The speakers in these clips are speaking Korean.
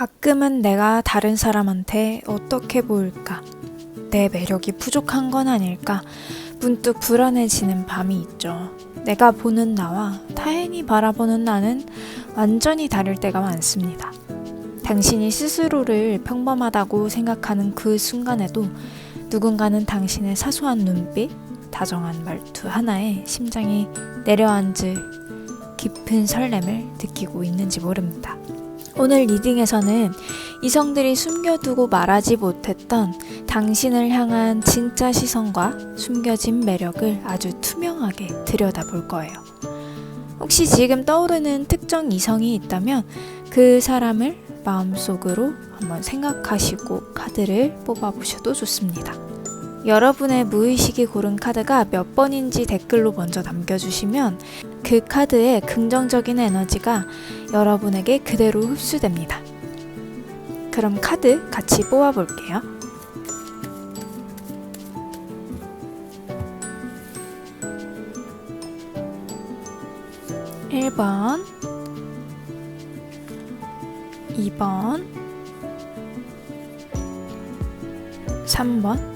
가끔은 내가 다른 사람한테 어떻게 보일까? 내 매력이 부족한 건 아닐까? 문득 불안해지는 밤이 있죠. 내가 보는 나와 타인이 바라보는 나는 완전히 다를 때가 많습니다. 당신이 스스로를 평범하다고 생각하는 그 순간에도 누군가는 당신의 사소한 눈빛, 다정한 말투 하나에 심장이 내려앉을 깊은 설렘을 느끼고 있는지 모릅니다. 오늘 리딩에서는 이성들이 숨겨두고 말하지 못했던 당신을 향한 진짜 시선과 숨겨진 매력을 아주 투명하게 들여다볼 거예요. 혹시 지금 떠오르는 특정 이성이 있다면 그 사람을 마음속으로 한번 생각하시고 카드를 뽑아보셔도 좋습니다. 여러분의 무의식이 고른 카드가 몇 번인지 댓글로 먼저 남겨주시면 그 카드의 긍정적인 에너지가 여러분에게 그대로 흡수됩니다. 그럼 카드 같이 뽑아볼게요. (1번) (2번) (3번)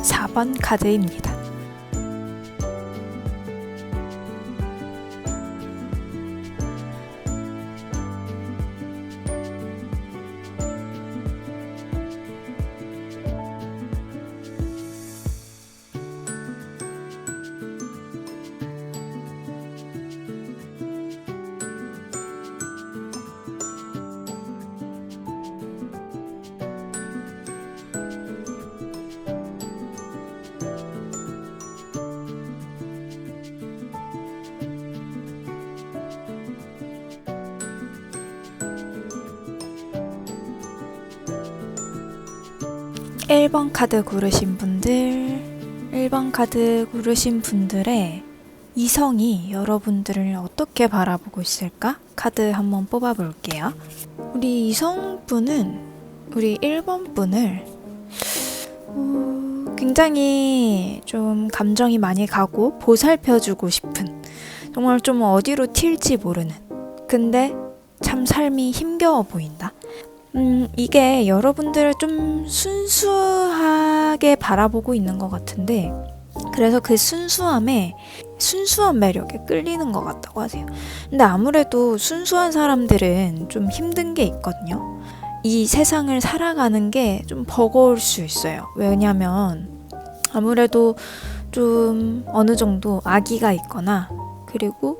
4번 카드입니다. (1번) 카드 고르신 분들, 1번 카드 고르신 분들의 이성이 여러분들을 어떻게 바라보고 있을까? 카드 한번 뽑아볼게요. 우리 이성분은 우리 1번 분을 굉장히 좀 감정이 많이 가고 보살펴주고 싶은, 정말 좀 어디로 튈지 모르는, 근데 참 삶이 힘겨워 보인다. 이게 여러분들을 좀 순수하게 바라보고 있는 것 같은데, 그래서 그 순수한 매력에 끌리는 것 같다고 하세요. 근데 아무래도 순수한 사람들은 좀 힘든 게 있거든요. 이 세상을 살아가는 게 좀 버거울 수 있어요. 왜냐면 아무래도 좀 어느 정도 아기가 있거나, 그리고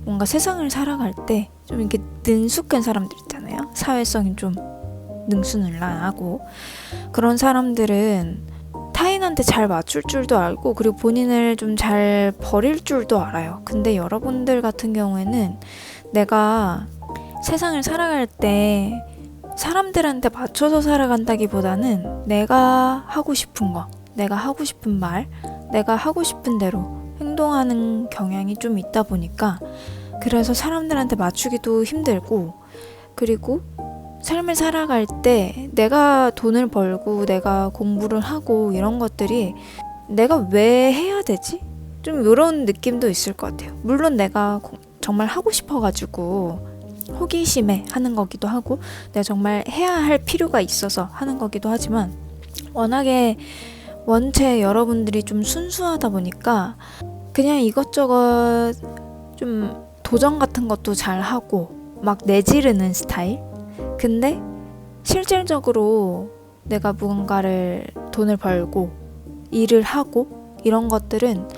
뭔가 세상을 살아갈 때 좀 이렇게 능숙한 사람들 있잖아요. 사회성이 좀 능수능란하고, 그런 사람들은 타인한테 잘 맞출 줄도 알고, 그리고 본인을 좀 잘 버릴 줄도 알아요. 근데 여러분들 같은 경우에는 내가 세상을 살아갈 때 사람들한테 맞춰서 살아간다기보다는 내가 하고 싶은 거, 내가 하고 싶은 말, 내가 하고 싶은 대로 행동하는 경향이 좀 있다 보니까, 그래서 사람들한테 맞추기도 힘들고, 그리고 삶을 살아갈 때 내가 돈을 벌고 내가 공부를 하고 이런 것들이 내가 왜 해야 되지? 좀 이런 느낌도 있을 것 같아요. 물론 내가 정말 하고 싶어가지고 호기심에 하는 거기도 하고, 내가 정말 해야 할 필요가 있어서 하는 거기도 하지만, 워낙에 원체 여러분들이 좀 순수하다 보니까 그냥 이것저것 좀 도전 같은 것도 잘 하고 막 내지르는 스타일? 근데 실질적으로 내가 무언가를 돈을 벌고 일을 하고 이런 것들은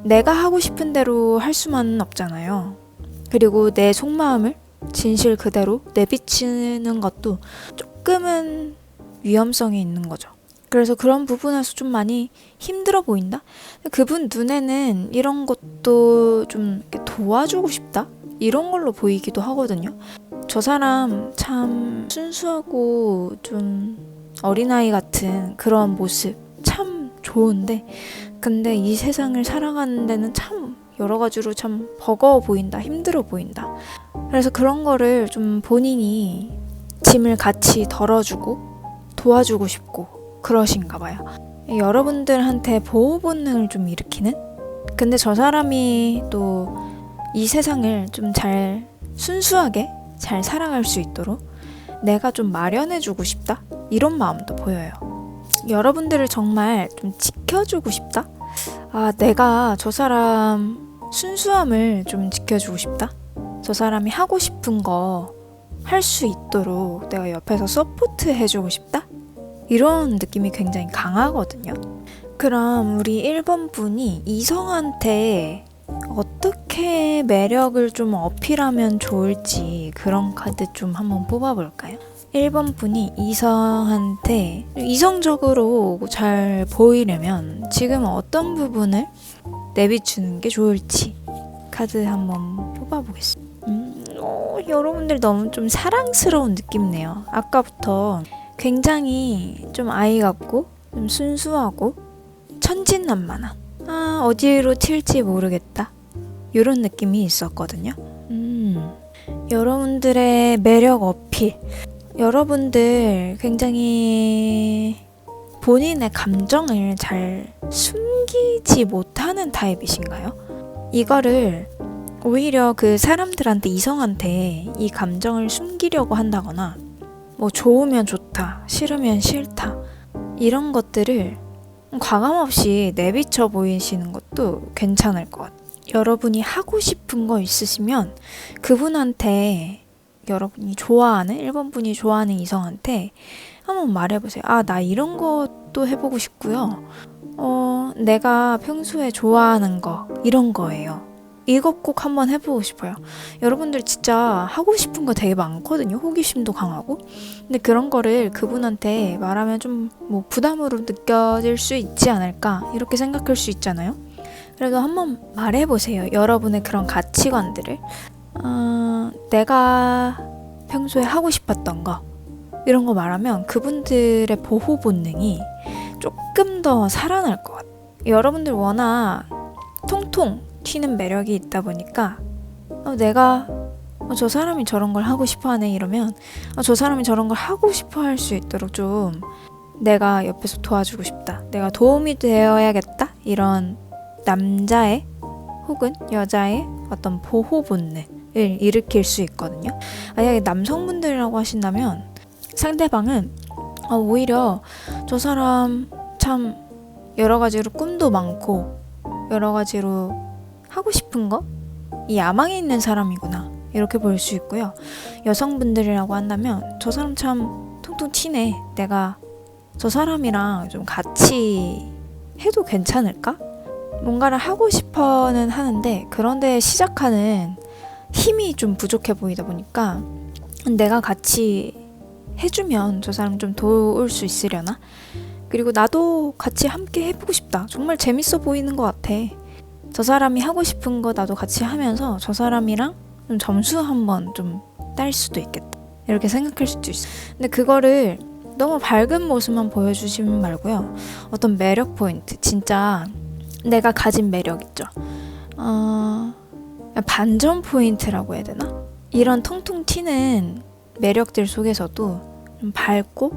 내가 하고 싶은 대로 할 수만은 없잖아요. 그리고 내 속마음을 진실 그대로 내비치는 것도 조금은 위험성이 있는 거죠. 그래서 그런 부분에서 좀 많이 힘들어 보인다? 그분 눈에는 이런 것도 좀 이렇게 도와주고 싶다? 이런 걸로 보이기도 하거든요. 저 사람 참 순수하고 좀 어린아이 같은 그런 모습 참 좋은데, 근데 이 세상을 살아가는 데는 참 여러 가지로 참 버거워 보인다, 힘들어 보인다. 그래서 그런 거를 좀 본인이 짐을 같이 덜어주고 도와주고 싶고 그러신가 봐요. 여러분들한테 보호 본능을 좀 일으키는? 근데 저 사람이 또 이 세상을 좀 잘 순수하게 잘 살아갈 수 있도록 내가 좀 마련해주고 싶다? 이런 마음도 보여요. 여러분들을 정말 좀 지켜주고 싶다? 내가 저 사람 순수함을 좀 지켜주고 싶다? 저 사람이 하고 싶은 거 할 수 있도록 내가 옆에서 서포트 해주고 싶다? 이런 느낌이 굉장히 강하거든요. 그럼 우리 1번 분이 이성한테 어떻게 매력을 좀 어필하면 좋을지 그런 카드 좀 한번 뽑아볼까요? 1번 분이 이성한테 이성적으로 잘 보이려면 지금 어떤 부분을 내비추는 게 좋을지 카드 한번 뽑아보겠습니다. 여러분들 너무 좀 사랑스러운 느낌이네요. 아까부터 굉장히 좀 아이 같고 좀 순수하고 천진난만한 어디로 튈지 모르겠다 이런 느낌이 있었거든요. 여러분들의 매력 어필, 여러분들 굉장히 본인의 감정을 잘 숨기지 못하는 타입이신가요? 이거를 오히려 그 사람들한테, 이성한테 이 감정을 숨기려고 한다거나 뭐 좋으면 좋다, 싫으면 싫다 이런 것들을 과감없이 내비쳐 보이시는 것도 괜찮을 것 같아요. 여러분이 하고 싶은 거 있으시면 그분한테, 여러분이 좋아하는 1번 분이 좋아하는 이성한테 한번 말해보세요. 나 이런 것도 해보고 싶고요. 내가 평소에 좋아하는 거 이런 거예요. 이거 꼭 한번 해보고 싶어요. 여러분들 진짜 하고 싶은 거 되게 많거든요. 호기심도 강하고. 근데 그런 거를 그분한테 말하면 좀 뭐 부담으로 느껴질 수 있지 않을까 이렇게 생각할 수 있잖아요. 그래도 한번 말해보세요. 여러분의 그런 가치관들을. 내가 평소에 하고 싶었던 거 이런 거 말하면 그분들의 보호 본능이 조금 더 살아날 것 같아요. 여러분들 워낙 통통 튀는 매력이 있다 보니까 내가 저 사람이 저런 걸 하고 싶어 하네 이러면 저 사람이 저런 걸 하고 싶어 할 수 있도록 좀 내가 옆에서 도와주고 싶다, 내가 도움이 되어야겠다 이런 남자의 혹은 여자의 어떤 보호 본능을 일으킬 수 있거든요. 만약에 남성분들이라고 하신다면 상대방은 오히려 저 사람 참 여러 가지로 꿈도 많고 여러 가지로 하고 싶은 거? 이 야망이 있는 사람이구나 이렇게 볼 수 있고요. 여성분들이라고 한다면 저 사람 참 통통 튀네, 내가 저 사람이랑 좀 같이 해도 괜찮을까? 뭔가를 하고 싶어는 하는데 그런데 시작하는 힘이 좀 부족해 보이다 보니까 내가 같이 해주면 저 사람 좀 도울 수 있으려나? 그리고 나도 같이 함께 해보고 싶다. 정말 재밌어 보이는 것 같아. 저 사람이 하고 싶은 거 나도 같이 하면서 저 사람이랑 좀 점수 한번 좀 딸 수도 있겠다. 이렇게 생각할 수도 있어. 근데 그거를 너무 밝은 모습만 보여주시면 말고요. 어떤 매력 포인트, 진짜 내가 가진 매력 있죠. 반전 포인트라고 해야 되나? 이런 통통 튀는 매력들 속에서도 좀 밝고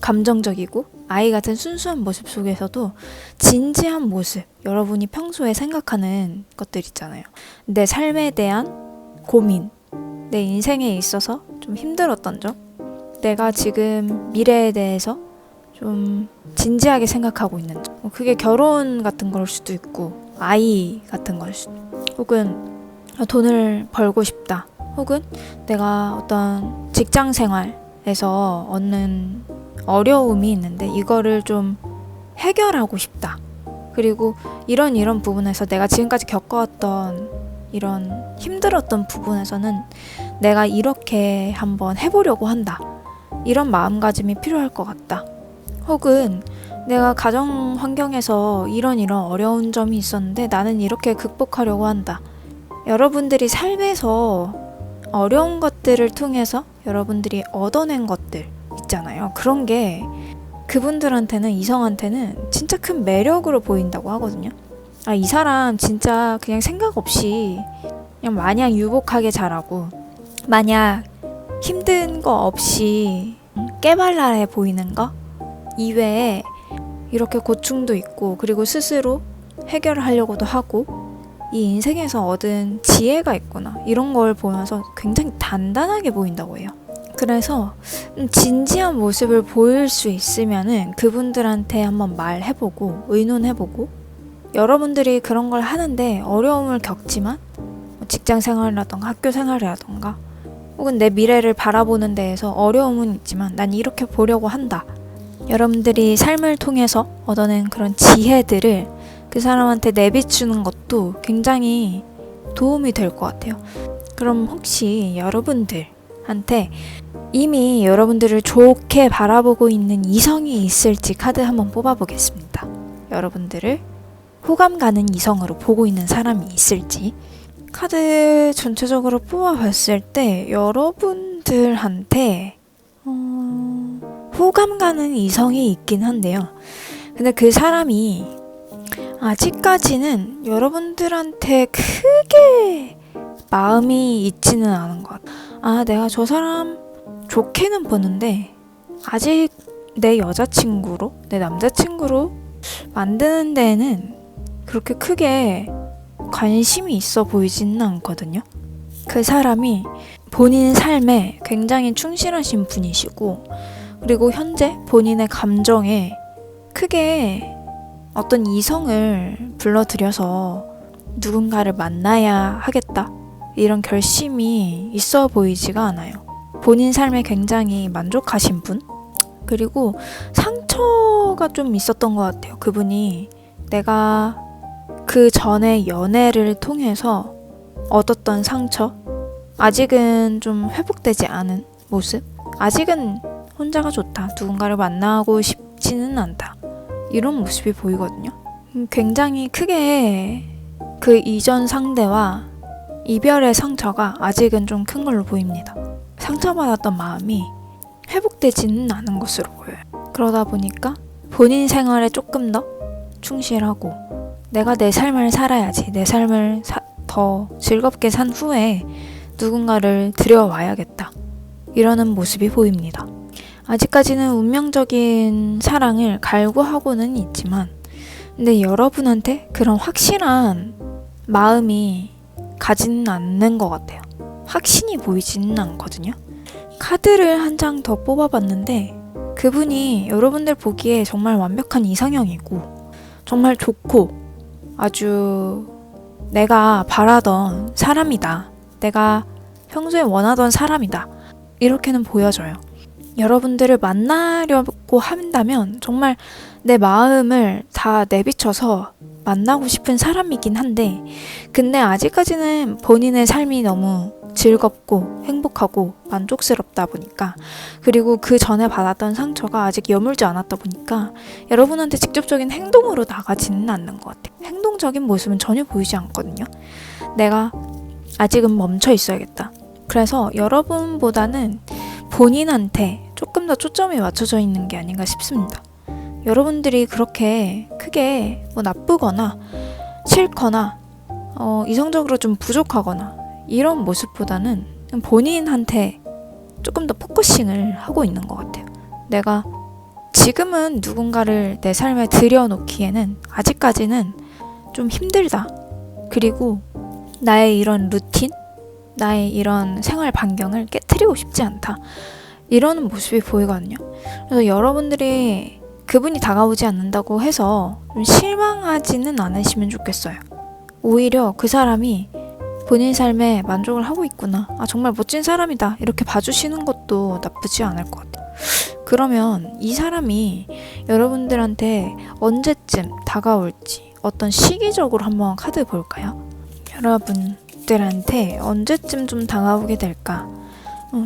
감정적이고 아이 같은 순수한 모습 속에서도 진지한 모습, 여러분이 평소에 생각하는 것들 있잖아요. 내 삶에 대한 고민, 내 인생에 있어서 좀 힘들었던 점, 내가 지금 미래에 대해서 좀 진지하게 생각하고 있는 점, 그게 결혼 같은 걸 수도 있고 아이 같은 걸 수도 있고, 혹은 돈을 벌고 싶다, 혹은 내가 어떤 직장 생활에서 얻는 어려움이 있는데 이거를 좀 해결하고 싶다. 그리고 이런 부분에서 내가 지금까지 겪어왔던 이런 힘들었던 부분에서는 내가 이렇게 한번 해보려고 한다. 이런 마음가짐이 필요할 것 같다. 혹은 내가 가정 환경에서 이런 어려운 점이 있었는데 나는 이렇게 극복하려고 한다. 여러분들이 삶에서 어려운 것들을 통해서 여러분들이 얻어낸 것들 있잖아요. 그런 게 그분들한테는, 이성한테는 진짜 큰 매력으로 보인다고 하거든요. 이 사람 진짜 그냥 생각 없이 그냥 마냥 유복하게 잘하고 마냥 힘든 거 없이 깨발랄해 보이는 거 이외에 이렇게 고충도 있고 그리고 스스로 해결을 하려고도 하고 이 인생에서 얻은 지혜가 있구나 이런 걸 보면서 굉장히 단단하게 보인다고 해요. 그래서 진지한 모습을 보일 수 있으면은 그분들한테 한번 말해보고 의논해보고, 여러분들이 그런 걸 하는데 어려움을 겪지만 직장 생활이라던가 학교 생활이라던가 혹은 내 미래를 바라보는 데에서 어려움은 있지만 난 이렇게 보려고 한다. 여러분들이 삶을 통해서 얻어낸 그런 지혜들을 그 사람한테 내비추는 것도 굉장히 도움이 될 것 같아요. 그럼 혹시 여러분들한테 이미 여러분들을 좋게 바라보고 있는 이성이 있을지 카드 한번 뽑아보겠습니다. 여러분들을 호감 가는 이성으로 보고 있는 사람이 있을지. 카드 전체적으로 뽑아봤을 때 여러분들한테 호감 가는 이성이 있긴 한데요. 근데 그 사람이 아직까지는 여러분들한테 크게 마음이 있지는 않은 것 같아요. 내가 저 사람 좋게는 보는데 아직 내 여자친구로, 내 남자친구로 만드는 데에는 그렇게 크게 관심이 있어 보이지는 않거든요. 그 사람이 본인 삶에 굉장히 충실하신 분이시고, 그리고 현재 본인의 감정에 크게 어떤 이성을 불러들여서 누군가를 만나야 하겠다 이런 결심이 있어 보이지가 않아요. 본인 삶에 굉장히 만족하신 분? 그리고 상처가 좀 있었던 것 같아요. 그분이 내가 그 전에 연애를 통해서 얻었던 상처, 아직은 좀 회복되지 않은 모습, 아직은 혼자가 좋다, 누군가를 만나고 싶지는 않다, 이런 모습이 보이거든요. 굉장히 크게 그 이전 상대와 이별의 상처가 아직은 좀 큰 걸로 보입니다. 상처받았던 마음이 회복되지는 않은 것으로 보여요. 그러다 보니까 본인 생활에 조금 더 충실하고, 내가 내 삶을 살아야지, 내 삶을 더 즐겁게 산 후에 누군가를 들여와야겠다, 이러는 모습이 보입니다. 아직까지는 운명적인 사랑을 갈구하고는 있지만, 근데 여러분한테 그런 확실한 마음이 가지는 않는 것 같아요. 확신이 보이지는 않거든요. 카드를 한 장 더 뽑아봤는데 그분이 여러분들 보기에 정말 완벽한 이상형이고 정말 좋고 아주 내가 바라던 사람이다, 내가 평소에 원하던 사람이다, 이렇게는 보여져요. 여러분들을 만나려고 한다면 정말 내 마음을 다 내비쳐서 만나고 싶은 사람이긴 한데, 근데 아직까지는 본인의 삶이 너무 즐겁고 행복하고 만족스럽다 보니까, 그리고 그 전에 받았던 상처가 아직 여물지 않았다 보니까 여러분한테 직접적인 행동으로 나가지는 않는 것 같아요. 행동적인 모습은 전혀 보이지 않거든요. 내가 아직은 멈춰 있어야겠다. 그래서 여러분보다는 본인한테 조금 더 초점이 맞춰져 있는 게 아닌가 싶습니다. 여러분들이 그렇게 크게 나쁘거나 싫거나 이성적으로 좀 부족하거나 이런 모습보다는 본인한테 조금 더 포커싱을 하고 있는 것 같아요. 내가 지금은 누군가를 내 삶에 들여놓기에는 아직까지는 좀 힘들다. 그리고 나의 이런 루틴, 나의 이런 생활 반경을 깨트리고 싶지 않다, 이러는 모습이 보이거든요. 그래서 여러분들이 그분이 다가오지 않는다고 해서 좀 실망하지는 않으시면 좋겠어요. 오히려 그 사람이 본인 삶에 만족을 하고 있구나, 정말 멋진 사람이다, 이렇게 봐주시는 것도 나쁘지 않을 것 같아요. 그러면 이 사람이 여러분들한테 언제쯤 다가올지 어떤 시기적으로 한번 카드 볼까요? 여러분들한테 언제쯤 좀 다가오게 될까?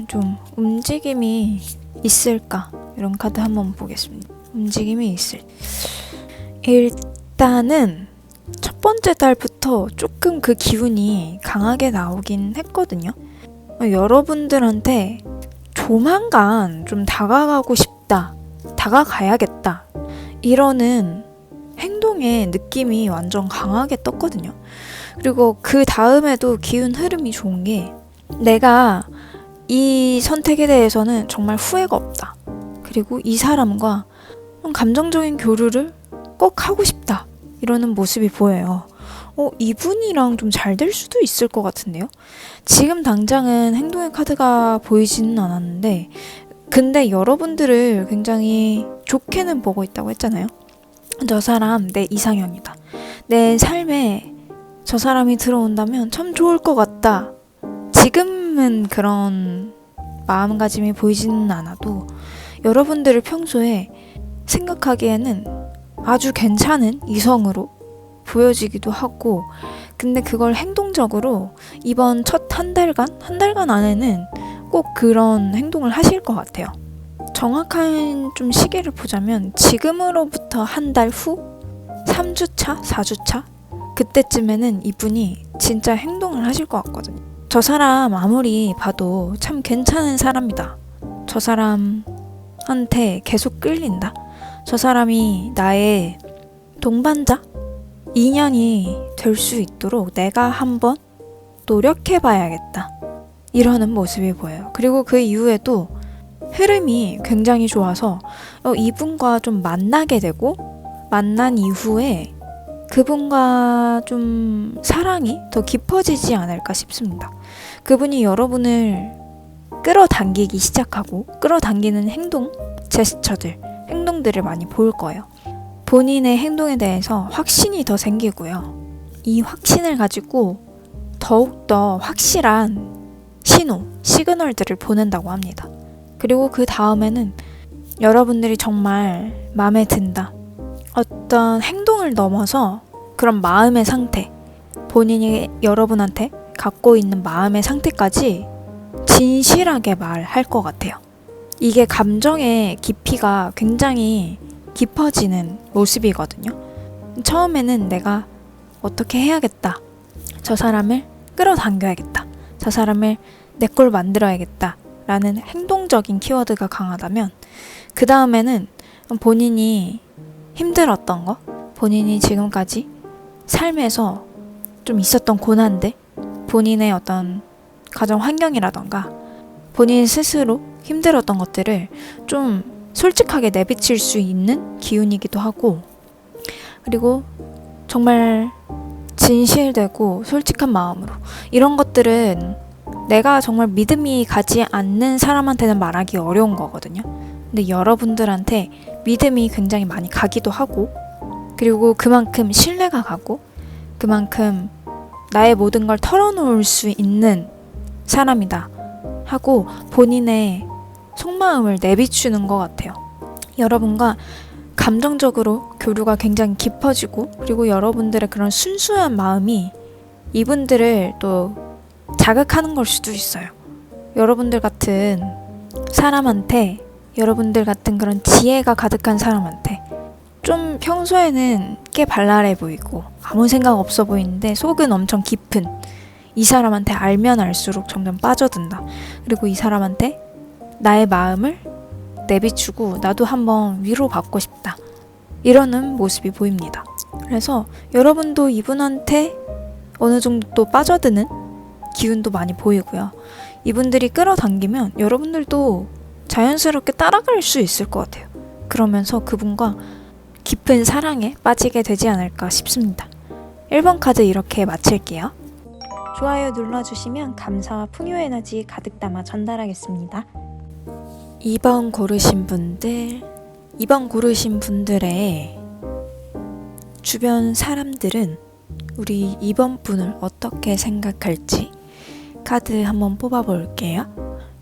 좀 움직임이 있을까? 이런 카드 한번 보겠습니다. 움직임이 있을. 일단은 첫 번째 달부터 조금 그 기운이 강하게 나오긴 했거든요. 여러분들한테 조만간 좀 다가가고 싶다, 다가가야겠다, 이러는 행동의 느낌이 완전 강하게 떴거든요. 그리고 그 다음에도 기운 흐름이 좋은 게, 내가 이 선택에 대해서는 정말 후회가 없다, 그리고 이 사람과 감정적인 교류를 꼭 하고 싶다, 이러는 모습이 보여요. 이분이랑 좀 잘 될 수도 있을 것 같은데요? 지금 당장은 행동의 카드가 보이지는 않았는데, 근데 여러분들을 굉장히 좋게는 보고 있다고 했잖아요. 저 사람 내 이상형이다. 내 삶에 저 사람이 들어온다면 참 좋을 것 같다. 지금은 그런 마음가짐이 보이지는 않아도 여러분들을 평소에 생각하기에는 아주 괜찮은 이성으로 보여지기도 하고, 근데 그걸 행동적으로 이번 첫 한 달간 안에는 꼭 그런 행동을 하실 것 같아요. 정확한 좀 시기를 보자면 지금으로부터 한 달 후 3주차, 4주차 그때쯤에는 이분이 진짜 행동을 하실 것 같거든요. 저 사람 아무리 봐도 참 괜찮은 사람이다. 저 사람한테 계속 끌린다. 저 사람이 나의 동반자? 인연이 될 수 있도록 내가 한번 노력해봐야겠다. 이러는 모습이 보여요. 그리고 그 이후에도 흐름이 굉장히 좋아서 이분과 좀 만나게 되고, 만난 이후에 그분과 좀 사랑이 더 깊어지지 않을까 싶습니다. 그분이 여러분을 끌어당기기 시작하고, 끌어당기는 행동, 제스처들, 행동들을 많이 볼 거예요. 본인의 행동에 대해서 확신이 더 생기고요. 이 확신을 가지고 더욱더 확실한 시그널들을 보낸다고 합니다. 그리고 그 다음에는 여러분들이 정말 마음에 든다. 어떤 행동을 넘어서 그런 마음의 상태, 본인이 여러분한테 갖고 있는 마음의 상태까지 진실하게 말할 것 같아요. 이게 감정의 깊이가 굉장히 깊어지는 모습이거든요. 처음에는 내가 어떻게 해야겠다. 저 사람을 끌어당겨야겠다. 저 사람을 내 걸 만들어야겠다. 라는 행동적인 키워드가 강하다면, 그 다음에는 본인이 힘들었던 거, 본인이 지금까지 삶에서 좀 있었던 고난들, 본인의 어떤 가정 환경이라던가 본인 스스로 힘들었던 것들을 좀 솔직하게 내비칠 수 있는 기운이기도 하고, 그리고 정말 진실되고 솔직한 마음으로, 이런 것들은 내가 정말 믿음이 가지 않는 사람한테는 말하기 어려운 거거든요. 근데 여러분들한테 믿음이 굉장히 많이 가기도 하고, 그리고 그만큼 신뢰가 가고, 그만큼 나의 모든 걸 털어놓을 수 있는 사람이다 하고 본인의 속마음을 내비추는 것 같아요. 여러분과 감정적으로 교류가 굉장히 깊어지고, 그리고 여러분들의 그런 순수한 마음이 이분들을 또 자극하는 걸 수도 있어요. 여러분들 같은 사람한테, 여러분들 같은 그런 지혜가 가득한 사람한테, 좀 평소에는 꽤 발랄해 보이고 아무 생각 없어 보이는데 속은 엄청 깊은 이 사람한테 알면 알수록 점점 빠져든다. 그리고 이 사람한테 나의 마음을 내비추고 나도 한번 위로받고 싶다. 이러는 모습이 보입니다. 그래서 여러분도 이분한테 어느 정도 또 빠져드는 기운도 많이 보이고요. 이분들이 끌어당기면 여러분들도 자연스럽게 따라갈 수 있을 것 같아요. 그러면서 그분과 깊은 사랑에 빠지게 되지 않을까 싶습니다. 1번 카드 이렇게 마칠게요. 좋아요 눌러주시면 감사와 풍요 에너지 가득 담아 전달하겠습니다. 2번 고르신 분들의 주변 사람들은 우리 2번 분을 어떻게 생각할지 카드 한번 뽑아볼게요.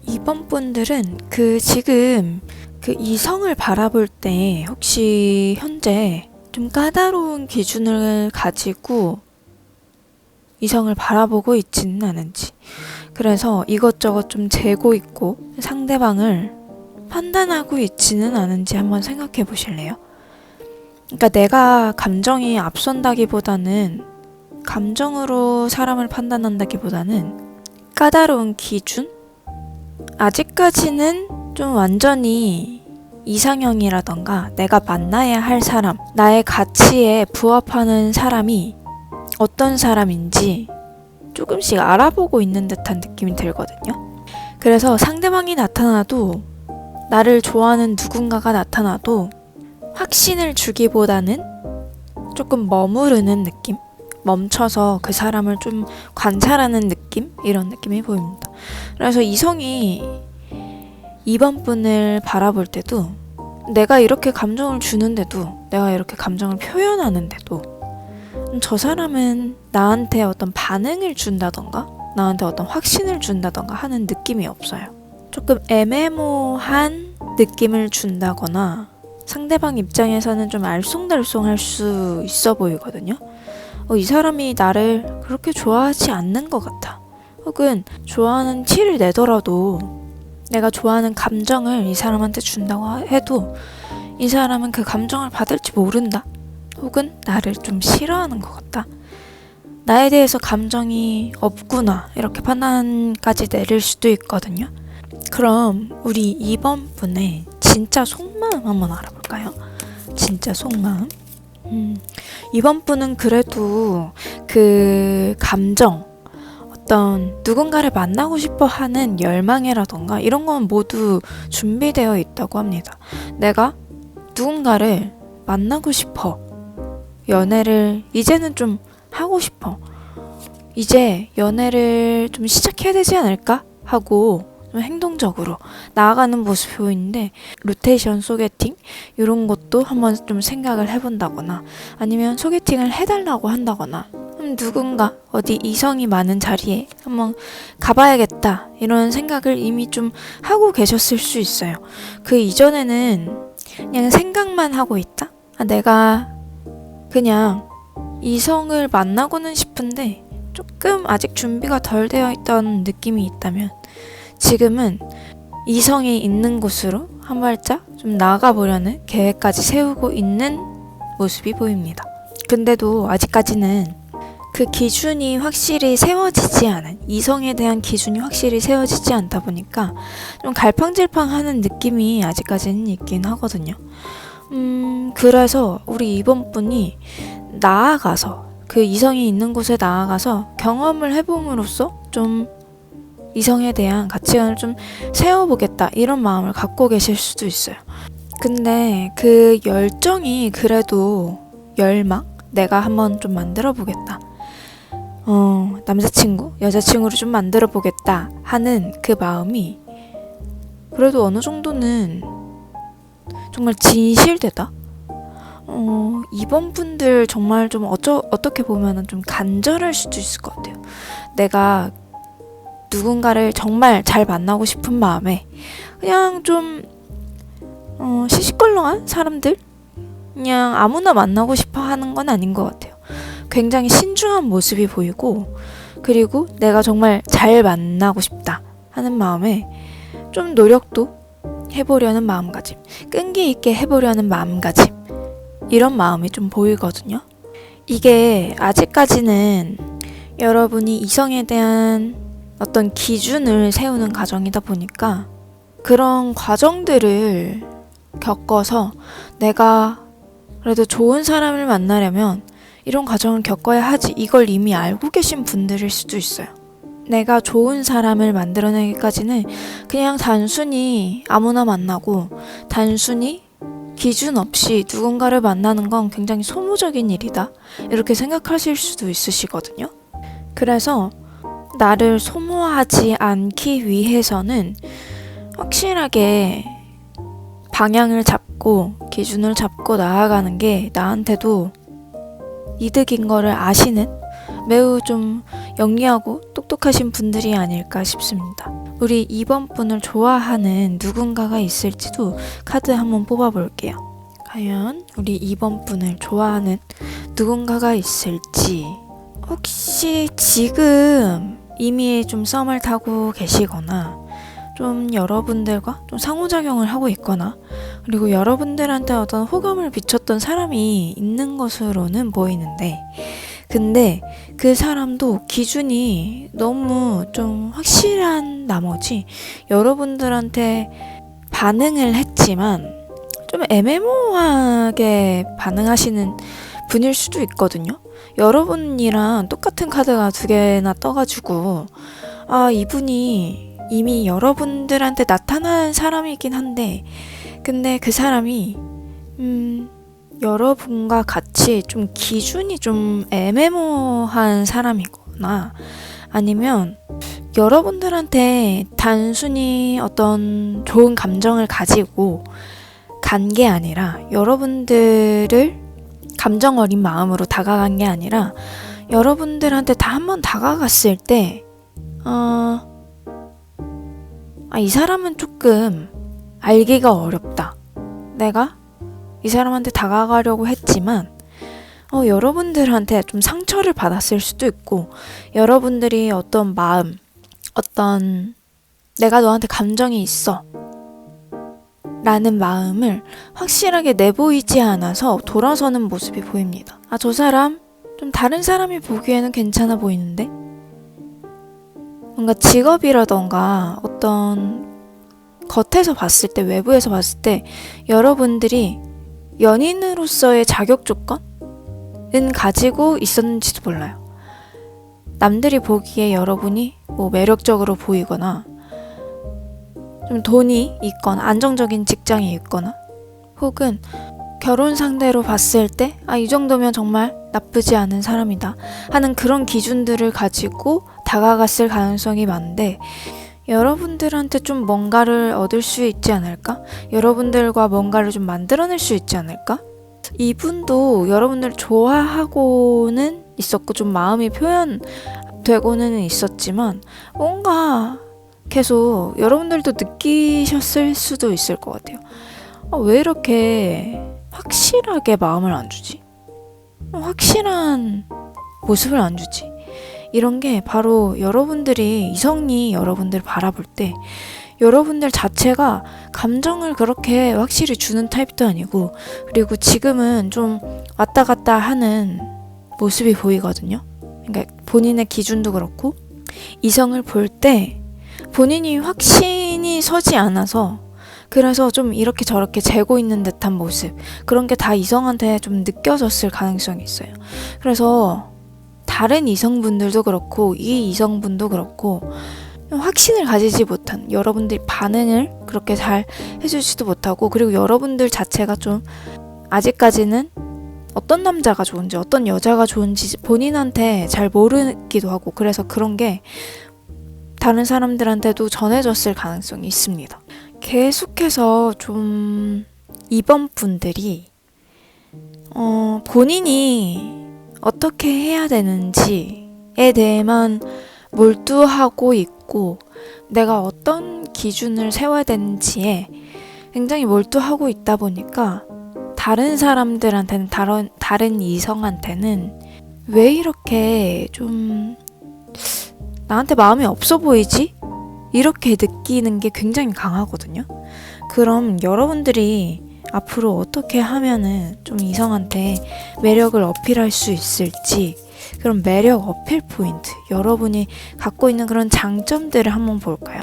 2번 분들은 지금 이성을 바라볼 때 혹시 현재 좀 까다로운 기준을 가지고 이성을 바라보고 있지는 않은지, 그래서 이것저것 좀 재고 있고 상대방을 판단하고 있지는 않은지 한번 생각해 보실래요? 그러니까 내가 감정이 앞선다기보다는, 감정으로 사람을 판단한다기보다는 까다로운 기준? 아직까지는 좀 완전히 이상형이라던가 내가 만나야 할 사람, 나의 가치에 부합하는 사람이 어떤 사람인지 조금씩 알아보고 있는 듯한 느낌이 들거든요. 그래서 상대방이 나타나도, 나를 좋아하는 누군가가 나타나도 확신을 주기보다는 조금 머무르는 느낌? 멈춰서 그 사람을 좀 관찰하는 느낌? 이런 느낌이 보입니다. 그래서 이성이 2번 분을 바라볼 때도 내가 이렇게 감정을 주는데도 내가 이렇게 감정을 표현하는데도 저 사람은 나한테 어떤 반응을 준다던가 나한테 어떤 확신을 준다던가 하는 느낌이 없어요. 조금 애매모호한 느낌을 준다거나 상대방 입장에서는 좀 알쏭달쏭할 수 있어 보이거든요. 이 사람이 나를 그렇게 좋아하지 않는 것 같아. 혹은 좋아하는 티를 내더라도 내가 좋아하는 감정을 이 사람한테 준다고 해도 이 사람은 그 감정을 받을지 모른다. 혹은 나를 좀 싫어하는 것 같다. 나에 대해서 감정이 없구나. 이렇게 판단까지 내릴 수도 있거든요. 그럼 우리 2번 분의 진짜 속마음 한번 알아볼까요? 진짜 속마음. 2번 분은 그래도 그 감정, 어떤 누군가를 만나고 싶어 하는 열망이라던가 이런 건 모두 준비되어 있다고 합니다. 내가 누군가를 만나고 싶어. 연애를 이제는 좀 하고 싶어. 이제 연애를 좀 시작해야 되지 않을까? 하고 좀 행동적으로 나아가는 모습이 보이는데 로테이션 소개팅 이런 것도 한번 좀 생각을 해본다거나 아니면 소개팅을 해달라고 한다거나 누군가 어디 이성이 많은 자리에 한번 가봐야겠다 이런 생각을 이미 좀 하고 계셨을 수 있어요. 그 이전에는 그냥 생각만 하고 있다? 내가 그냥 이성을 만나고는 싶은데 조금 아직 준비가 덜 되어 있던 느낌이 있다면 지금은 이성이 있는 곳으로 한 발짝 좀 나아가보려는 계획까지 세우고 있는 모습이 보입니다. 근데도 아직까지는 그 기준이 확실히 세워지지 않은, 이성에 대한 기준이 확실히 세워지지 않다 보니까 좀 갈팡질팡하는 느낌이 아직까지는 있긴 하거든요. 그래서 우리 이번 분이 나아가서 그 이성이 있는 곳에 나아가서 경험을 해봄으로써 좀 이성에 대한 가치관을 좀 세워보겠다 이런 마음을 갖고 계실 수도 있어요. 근데 그 열정이 그래도 열망? 내가 한번 좀 만들어 보겠다. 남자친구, 여자친구를 좀 만들어 보겠다 하는 그 마음이 그래도 어느 정도는 정말 진실되다. 이번 분들 정말 좀 어떻게 보면은 좀 간절할 수도 있을 것 같아요. 내가 누군가를 정말 잘 만나고 싶은 마음에 그냥 좀 시시껄렁한 사람들 그냥 아무나 만나고 싶어 하는 건 아닌 것 같아요. 굉장히 신중한 모습이 보이고 그리고 내가 정말 잘 만나고 싶다 하는 마음에 좀 노력도 해보려는 마음가짐, 끈기 있게 해보려는 마음가짐 이런 마음이 좀 보이거든요. 이게 아직까지는 여러분이 이성에 대한 어떤 기준을 세우는 과정이다 보니까 그런 과정들을 겪어서 내가 그래도 좋은 사람을 만나려면 이런 과정을 겪어야 하지 이걸 이미 알고 계신 분들일 수도 있어요. 내가 좋은 사람을 만들어내기까지는 그냥 단순히 아무나 만나고 단순히 기준 없이 누군가를 만나는 건 굉장히 소모적인 일이다 이렇게 생각하실 수도 있으시거든요. 그래서 나를 소모하지 않기 위해서는 확실하게 방향을 잡고 기준을 잡고 나아가는 게 나한테도 이득인 거를 아시는 매우 좀 영리하고 똑똑하신 분들이 아닐까 싶습니다. 우리 2번 분을 좋아하는 누군가가 있을지도 카드 한번 뽑아볼게요. 과연 우리 2번 분을 좋아하는 누군가가 있을지 혹시 지금 이미 좀 썸을 타고 계시거나 좀 여러분들과 좀 상호작용을 하고 있거나 그리고 여러분들한테 어떤 호감을 비췄던 사람이 있는 것으로는 보이는데 근데 그 사람도 기준이 너무 좀 확실한 나머지 여러분들한테 반응을 했지만 좀 애매모호하게 반응하시는 분일 수도 있거든요. 여러분이랑 똑같은 카드가 2개나 떠가지고 이분이 이미 여러분들한테 나타난 사람이긴 한데 근데 그 사람이 여러분과 같이 좀 기준이 좀 애매모호한 사람이거나 아니면 여러분들한테 단순히 어떤 좋은 감정을 가지고 간 게 아니라 여러분들을 감정 어린 마음으로 다가간 게 아니라 여러분들한테 다 한번 다가갔을 때 이 사람은 조금 알기가 어렵다. 내가 이 사람한테 다가가려고 했지만 여러분들한테 좀 상처를 받았을 수도 있고 여러분들이 어떤 마음, 어떤 내가 너한테 감정이 있어 라는 마음을 확실하게 내보이지 않아서 돌아서는 모습이 보입니다. 저 사람 좀 다른 사람이 보기에는 괜찮아 보이는데? 뭔가 직업이라던가 어떤 겉에서 봤을 때, 외부에서 봤을 때 여러분들이 연인으로서의 자격 조건은 가지고 있었는지도 몰라요. 남들이 보기에 여러분이 매력적으로 보이거나 좀 돈이 있거나 안정적인 직장이 있거나 혹은 결혼 상대로 봤을 때 이 정도면 정말 나쁘지 않은 사람이다 하는 그런 기준들을 가지고 다가갔을 가능성이 많은데 여러분들한테 좀 뭔가를 얻을 수 있지 않을까? 여러분들과 뭔가를 좀 만들어낼 수 있지 않을까? 이분도 여러분들 좋아하고는 있었고 좀 마음이 표현되고는 있었지만 뭔가 계속 여러분들도 느끼셨을 수도 있을 것 같아요. 왜 이렇게 확실하게 마음을 안 주지? 확실한 모습을 안 주지? 이런 게 바로 여러분들이 이성이 여러분들을 바라볼 때 여러분들 자체가 감정을 그렇게 확실히 주는 타입도 아니고 그리고 지금은 좀 왔다 갔다 하는 모습이 보이거든요. 그러니까 본인의 기준도 그렇고 이성을 볼 때 본인이 확신이 서지 않아서 그래서 좀 이렇게 저렇게 재고 있는 듯한 모습 그런 게 다 이성한테 좀 느껴졌을 가능성이 있어요. 그래서 다른 이성분들도 그렇고 이 이성분도 그렇고 확신을 가지지 못한 여러분들이 반응을 그렇게 잘 해주지도 못하고 그리고 여러분들 자체가 좀 아직까지는 어떤 남자가 좋은지 어떤 여자가 좋은지 본인한테 잘 모르기도 하고 그래서 그런 게 다른 사람들한테도 전해졌을 가능성이 있습니다. 계속해서 좀 이번 분들이 본인이 어떻게 해야 되는지에 대해만 몰두하고 있고 내가 어떤 기준을 세워야 되는지에 굉장히 몰두하고 있다 보니까 다른 사람들한테는 다른 이성한테는 왜 이렇게 좀 나한테 마음이 없어 보이지? 이렇게 느끼는 게 굉장히 강하거든요. 그럼 여러분들이 앞으로 어떻게 하면은 좀 이성한테 매력을 어필할 수 있을지 그런 매력 어필 포인트 여러분이 갖고 있는 그런 장점들을 한번 볼까요?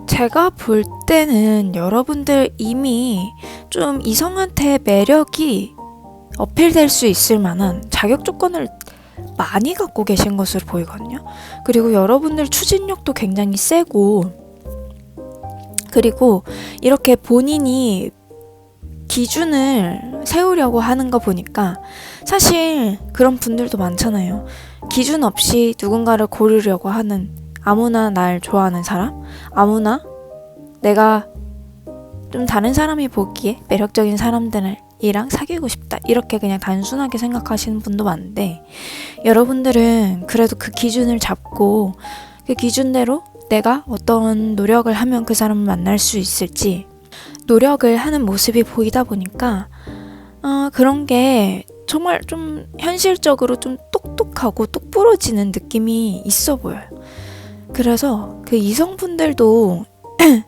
제가 볼 때는 여러분들 이미 좀 이성한테 매력이 어필될 수 있을 만한 자격 조건을 많이 갖고 계신 것으로 보이거든요. 그리고 여러분들 추진력도 굉장히 세고 그리고 이렇게 본인이 기준을 세우려고 하는 거 보니까 사실 그런 분들도 많잖아요. 기준 없이 누군가를 고르려고 하는 아무나 날 좋아하는 사람, 아무나 내가 좀 다른 사람이 보기에 매력적인 사람들이랑 사귀고 싶다 이렇게 그냥 단순하게 생각하시는 분도 많은데 여러분들은 그래도 그 기준을 잡고 그 기준대로 내가 어떤 노력을 하면 그 사람을 만날 수 있을지 노력을 하는 모습이 보이다 보니까 그런 게 정말 좀 현실적으로 좀 똑똑하고 똑부러지는 느낌이 있어 보여요. 그래서 그 이성분들도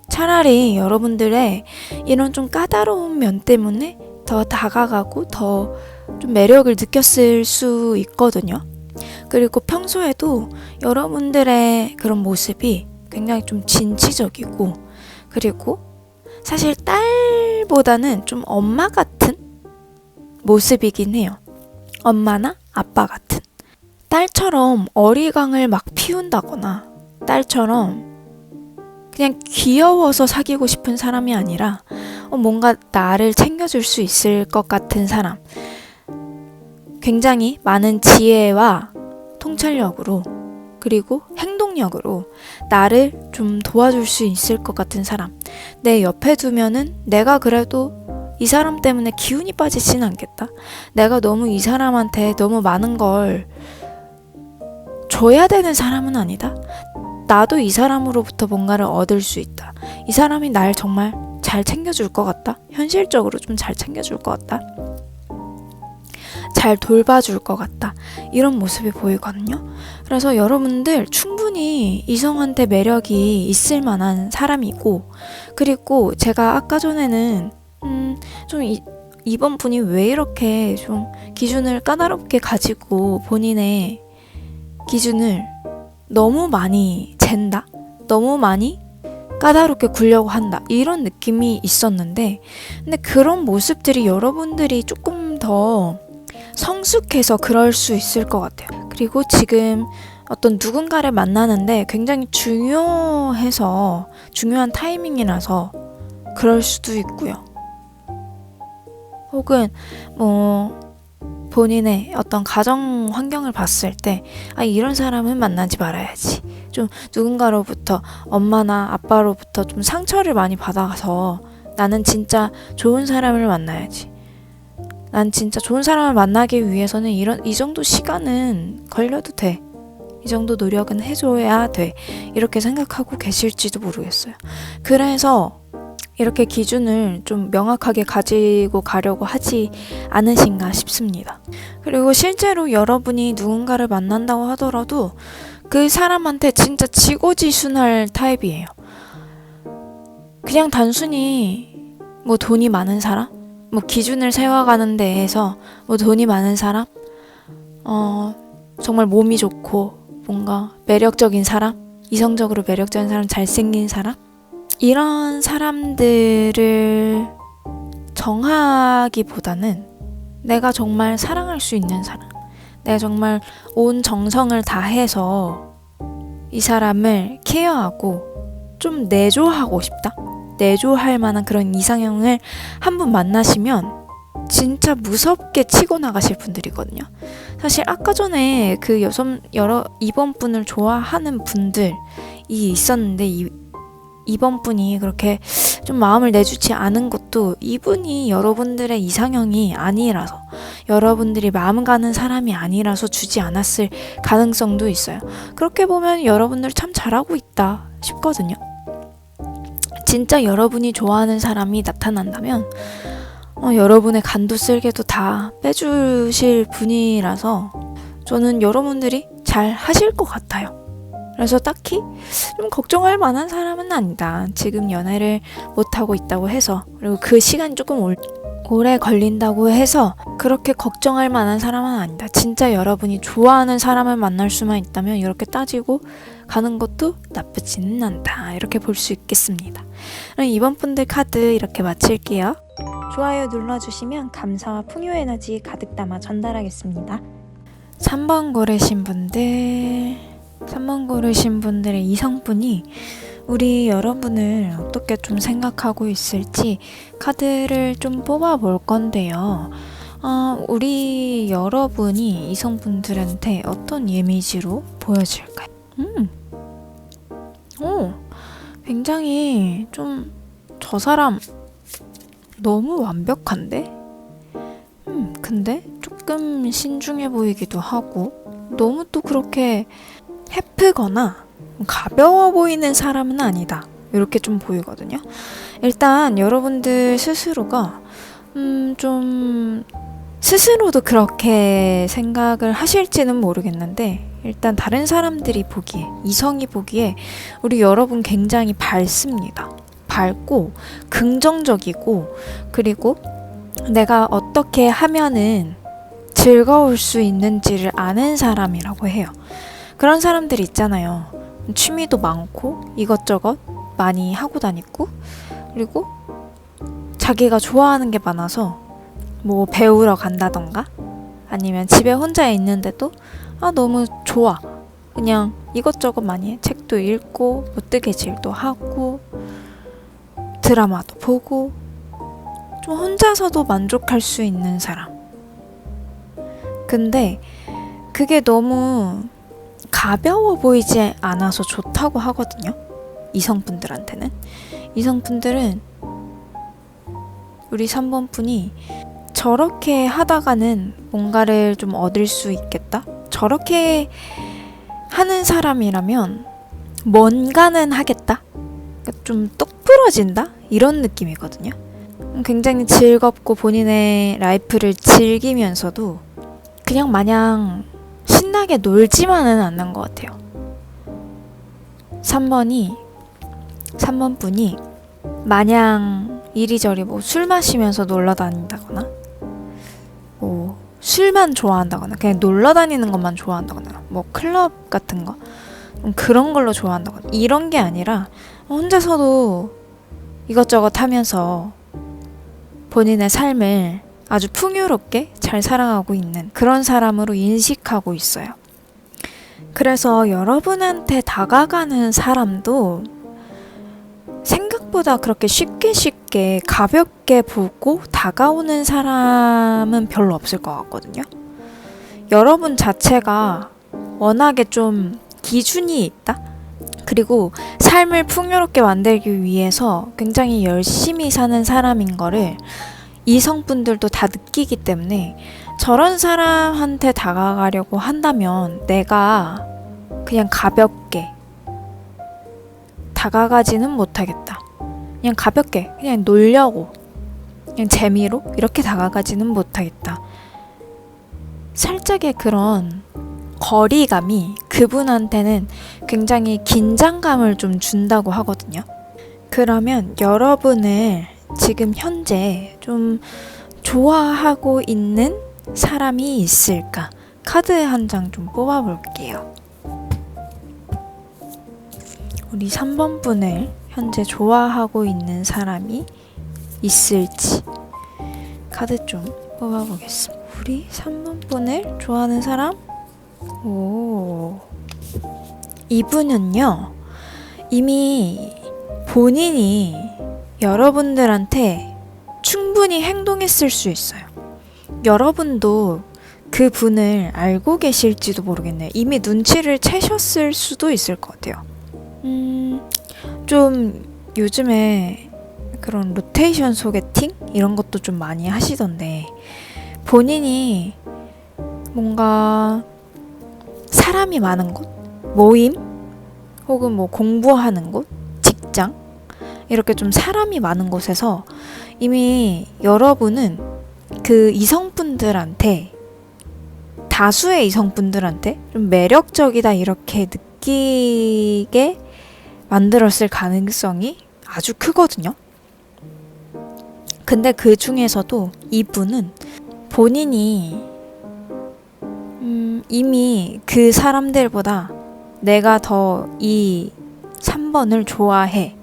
차라리 여러분들의 이런 좀 까다로운 면 때문에 더 다가가고 더 좀 매력을 느꼈을 수 있거든요. 그리고 평소에도 여러분들의 그런 모습이 굉장히 좀 진취적이고 그리고 사실 딸보다는 좀 엄마 같은 모습이긴 해요. 엄마나 아빠 같은. 딸처럼 어리광을 막 피운다거나 딸처럼 그냥 귀여워서 사귀고 싶은 사람이 아니라 뭔가 나를 챙겨줄 수 있을 것 같은 사람. 굉장히 많은 지혜와 통찰력으로 그리고 행동력으로 나를 좀 도와줄 수 있을 것 같은 사람. 내 옆에 두면은 내가 그래도 이 사람 때문에 기운이 빠지진 않겠다. 내가 너무 이 사람한테 너무 많은 걸 줘야 되는 사람은 아니다. 나도 이 사람으로부터 뭔가를 얻을 수 있다. 이 사람이 날 정말 잘 챙겨줄 것 같다. 현실적으로 좀 잘 챙겨줄 것 같다. 잘 돌봐줄 것 같다. 이런 모습이 보이거든요. 그래서 여러분들 충분히 이성한테 매력이 있을 만한 사람이고, 그리고 제가 아까 전에는 좀 이번 분이 왜 이렇게 좀 기준을 까다롭게 가지고 본인의 기준을 너무 많이 잰다? 너무 많이 까다롭게 굴려고 한다. 이런 느낌이 있었는데, 근데 그런 모습들이 여러분들이 조금 더 성숙해서 그럴 수 있을 것 같아요. 그리고 지금 어떤 누군가를 만나는데 굉장히 중요해서 중요한 타이밍이라서 그럴 수도 있고요. 혹은 본인의 어떤 가정 환경을 봤을 때 이런 사람은 만나지 말아야지. 좀 누군가로부터 엄마나 아빠로부터 좀 상처를 많이 받아서 나는 진짜 좋은 사람을 만나야지. 난 진짜 좋은 사람을 만나기 위해서는 이 정도 시간은 걸려도 돼. 이 정도 노력은 해줘야 돼. 이렇게 생각하고 계실지도 모르겠어요. 그래서 이렇게 기준을 좀 명확하게 가지고 가려고 하지 않으신가 싶습니다. 그리고 실제로 여러분이 누군가를 만난다고 하더라도 그 사람한테 진짜 지고지순할 타입이에요. 그냥 단순히 돈이 많은 사람? 기준을 세워가는 데에서 돈이 많은 사람? 정말 몸이 좋고 뭔가 매력적인 사람? 이성적으로 매력적인 사람? 잘생긴 사람? 이런 사람들을 정하기보다는 내가 정말 사랑할 수 있는 사람, 내가 정말 온 정성을 다해서 이 사람을 케어하고 좀 내조하고 싶다? 내조할 만한 그런 이상형을 한 분 만나시면 진짜 무섭게 치고 나가실 분들이거든요. 사실 아까 전에 그 이번 분을 좋아하는 분들이 있었는데 이번 분이 그렇게 좀 마음을 내주지 않은 것도 이분이 여러분들의 이상형이 아니라서, 여러분들이 마음 가는 사람이 아니라서 주지 않았을 가능성도 있어요. 그렇게 보면 여러분들 참 잘하고 있다 싶거든요. 진짜 여러분이 좋아하는 사람이 나타난다면 여러분의 간도 쓸개도 다 빼주실 분이라서 저는 여러분들이 잘 하실 것 같아요. 그래서 딱히 좀 걱정할 만한 사람은 아니다. 지금 연애를 못하고 있다고 해서, 그리고 그 시간이 조금 오래 걸린다고 해서 그렇게 걱정할 만한 사람은 아니다. 진짜 여러분이 좋아하는 사람을 만날 수만 있다면 이렇게 따지고 가는 것도 나쁘지는 않다. 이렇게 볼 수 있겠습니다. 그럼 이번 분들 카드 이렇게 마칠게요. 좋아요 눌러주시면 감사와 풍요 에너지 가득 담아 전달하겠습니다. 3번 고르신 분들의 이성분이 우리 여러분을 어떻게 좀 생각하고 있을지 카드를 좀 뽑아볼 건데요. 우리 여러분이 이성분들한테 어떤 이미지로 보여질까요? 굉장히 좀 저 사람 너무 완벽한데? 근데 조금 신중해 보이기도 하고 너무 또 그렇게 해프거나 가벼워 보이는 사람은 아니다. 이렇게 좀 보이거든요. 일단 여러분들 스스로가 좀 스스로도 그렇게 생각을 하실지는 모르겠는데, 일단 다른 사람들이 보기에, 이성이 보기에 우리 여러분 굉장히 밝습니다. 밝고 긍정적이고, 그리고 내가 어떻게 하면은 즐거울 수 있는지를 아는 사람이라고 해요. 그런 사람들이 있잖아요. 취미도 많고 이것저것 많이 하고 다니고, 그리고 자기가 좋아하는 게 많아서 배우러 간다던가 아니면 집에 혼자 있는데도 너무 좋아. 그냥 이것저것 많이 해. 책도 읽고 뜨개질도 하고 드라마도 보고 좀 혼자서도 만족할 수 있는 사람. 근데 그게 너무 가벼워 보이지 않아서 좋다고 하거든요. 이성분들한테는. 이성분들은 우리 3번 분이 저렇게 하다가는 뭔가를 좀 얻을 수 있겠다? 저렇게 하는 사람이라면 뭔가는 하겠다? 좀 똑부러진다? 이런 느낌이거든요. 굉장히 즐겁고 본인의 라이프를 즐기면서도 그냥 마냥 신나게 놀지만은 않는 것 같아요. 3번 분이 마냥 이리저리 뭐 술 마시면서 놀러 다닌다거나 뭐 술만 좋아한다거나 그냥 놀러 다니는 것만 좋아한다거나 뭐 클럽 같은 거 그런 걸로 좋아한다거나 이런 게 아니라 혼자서도 이것저것 하면서 본인의 삶을 아주 풍요롭게 잘 살아가고 있는 그런 사람으로 인식하고 있어요. 그래서 여러분한테 다가가는 사람도 생각보다 그렇게 쉽게 가볍게 보고 다가오는 사람은 별로 없을 것 같거든요. 여러분 자체가 워낙에 좀 기준이 있다? 그리고 삶을 풍요롭게 만들기 위해서 굉장히 열심히 사는 사람인 거를 이성분들도 다 느끼기 때문에 저런 사람한테 다가가려고 한다면 내가 그냥 가볍게 다가가지는 못하겠다. 그냥 가볍게 그냥 놀려고 그냥 재미로 이렇게 다가가지는 못하겠다. 살짝의 그런 거리감이 그분한테는 굉장히 긴장감을 좀 준다고 하거든요. 그러면 여러분을 지금 현재 좀 좋아하고 있는 사람이 있을까? 카드 한 장 좀 뽑아볼게요. 우리 3번 분을 현재 좋아하고 있는 사람이 있을지 카드 좀 뽑아보겠습니다. 우리 3번 분을 좋아하는 사람? 이분은요, 이미 본인이 여러분들한테 충분히 행동했을 수 있어요. 여러분도 그 분을 알고 계실지도 모르겠네요. 이미 눈치를 채셨을 수도 있을 것 같아요. 좀 요즘에 그런 로테이션 소개팅? 이런 것도 좀 많이 하시던데 본인이 뭔가 사람이 많은 곳, 모임, 혹은 뭐 공부하는 곳, 직장 이렇게 좀 사람이 많은 곳에서 이미 여러분은 그 이성분들한테 다수의 이성분들한테 좀 매력적이다 이렇게 느끼게 만들었을 가능성이 아주 크거든요. 근데 그 중에서도 이분은 본인이 이미 그 사람들보다 내가 더 이 3번을 좋아해.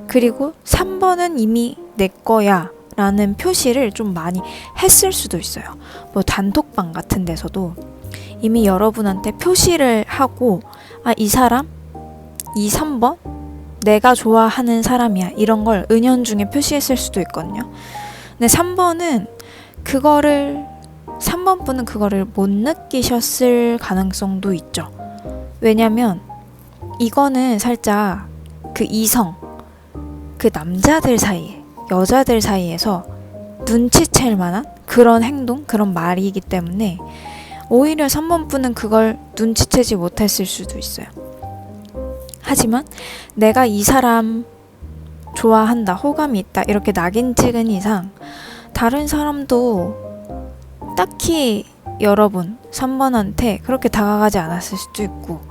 그리고 3번은 이미 내 거야 라는 표시를 좀 많이 했을 수도 있어요. 뭐 단톡방 같은 데서도 이미 여러분한테 표시를 하고 이 사람? 이 3번? 내가 좋아하는 사람이야. 이런 걸 은연중에 표시했을 수도 있거든요. 근데 3번 분은 그거를 못 느끼셨을 가능성도 있죠. 왜냐면 이거는 살짝 그 이성, 그 남자들 사이에, 여자들 사이에서 눈치챌 만한 그런 행동, 그런 말이기 때문에 오히려 3번 분은 그걸 눈치채지 못했을 수도 있어요. 하지만 내가 이 사람 좋아한다, 호감이 있다 이렇게 낙인 찍은 이상 다른 사람도 딱히 여러분 3번한테 그렇게 다가가지 않았을 수도 있고,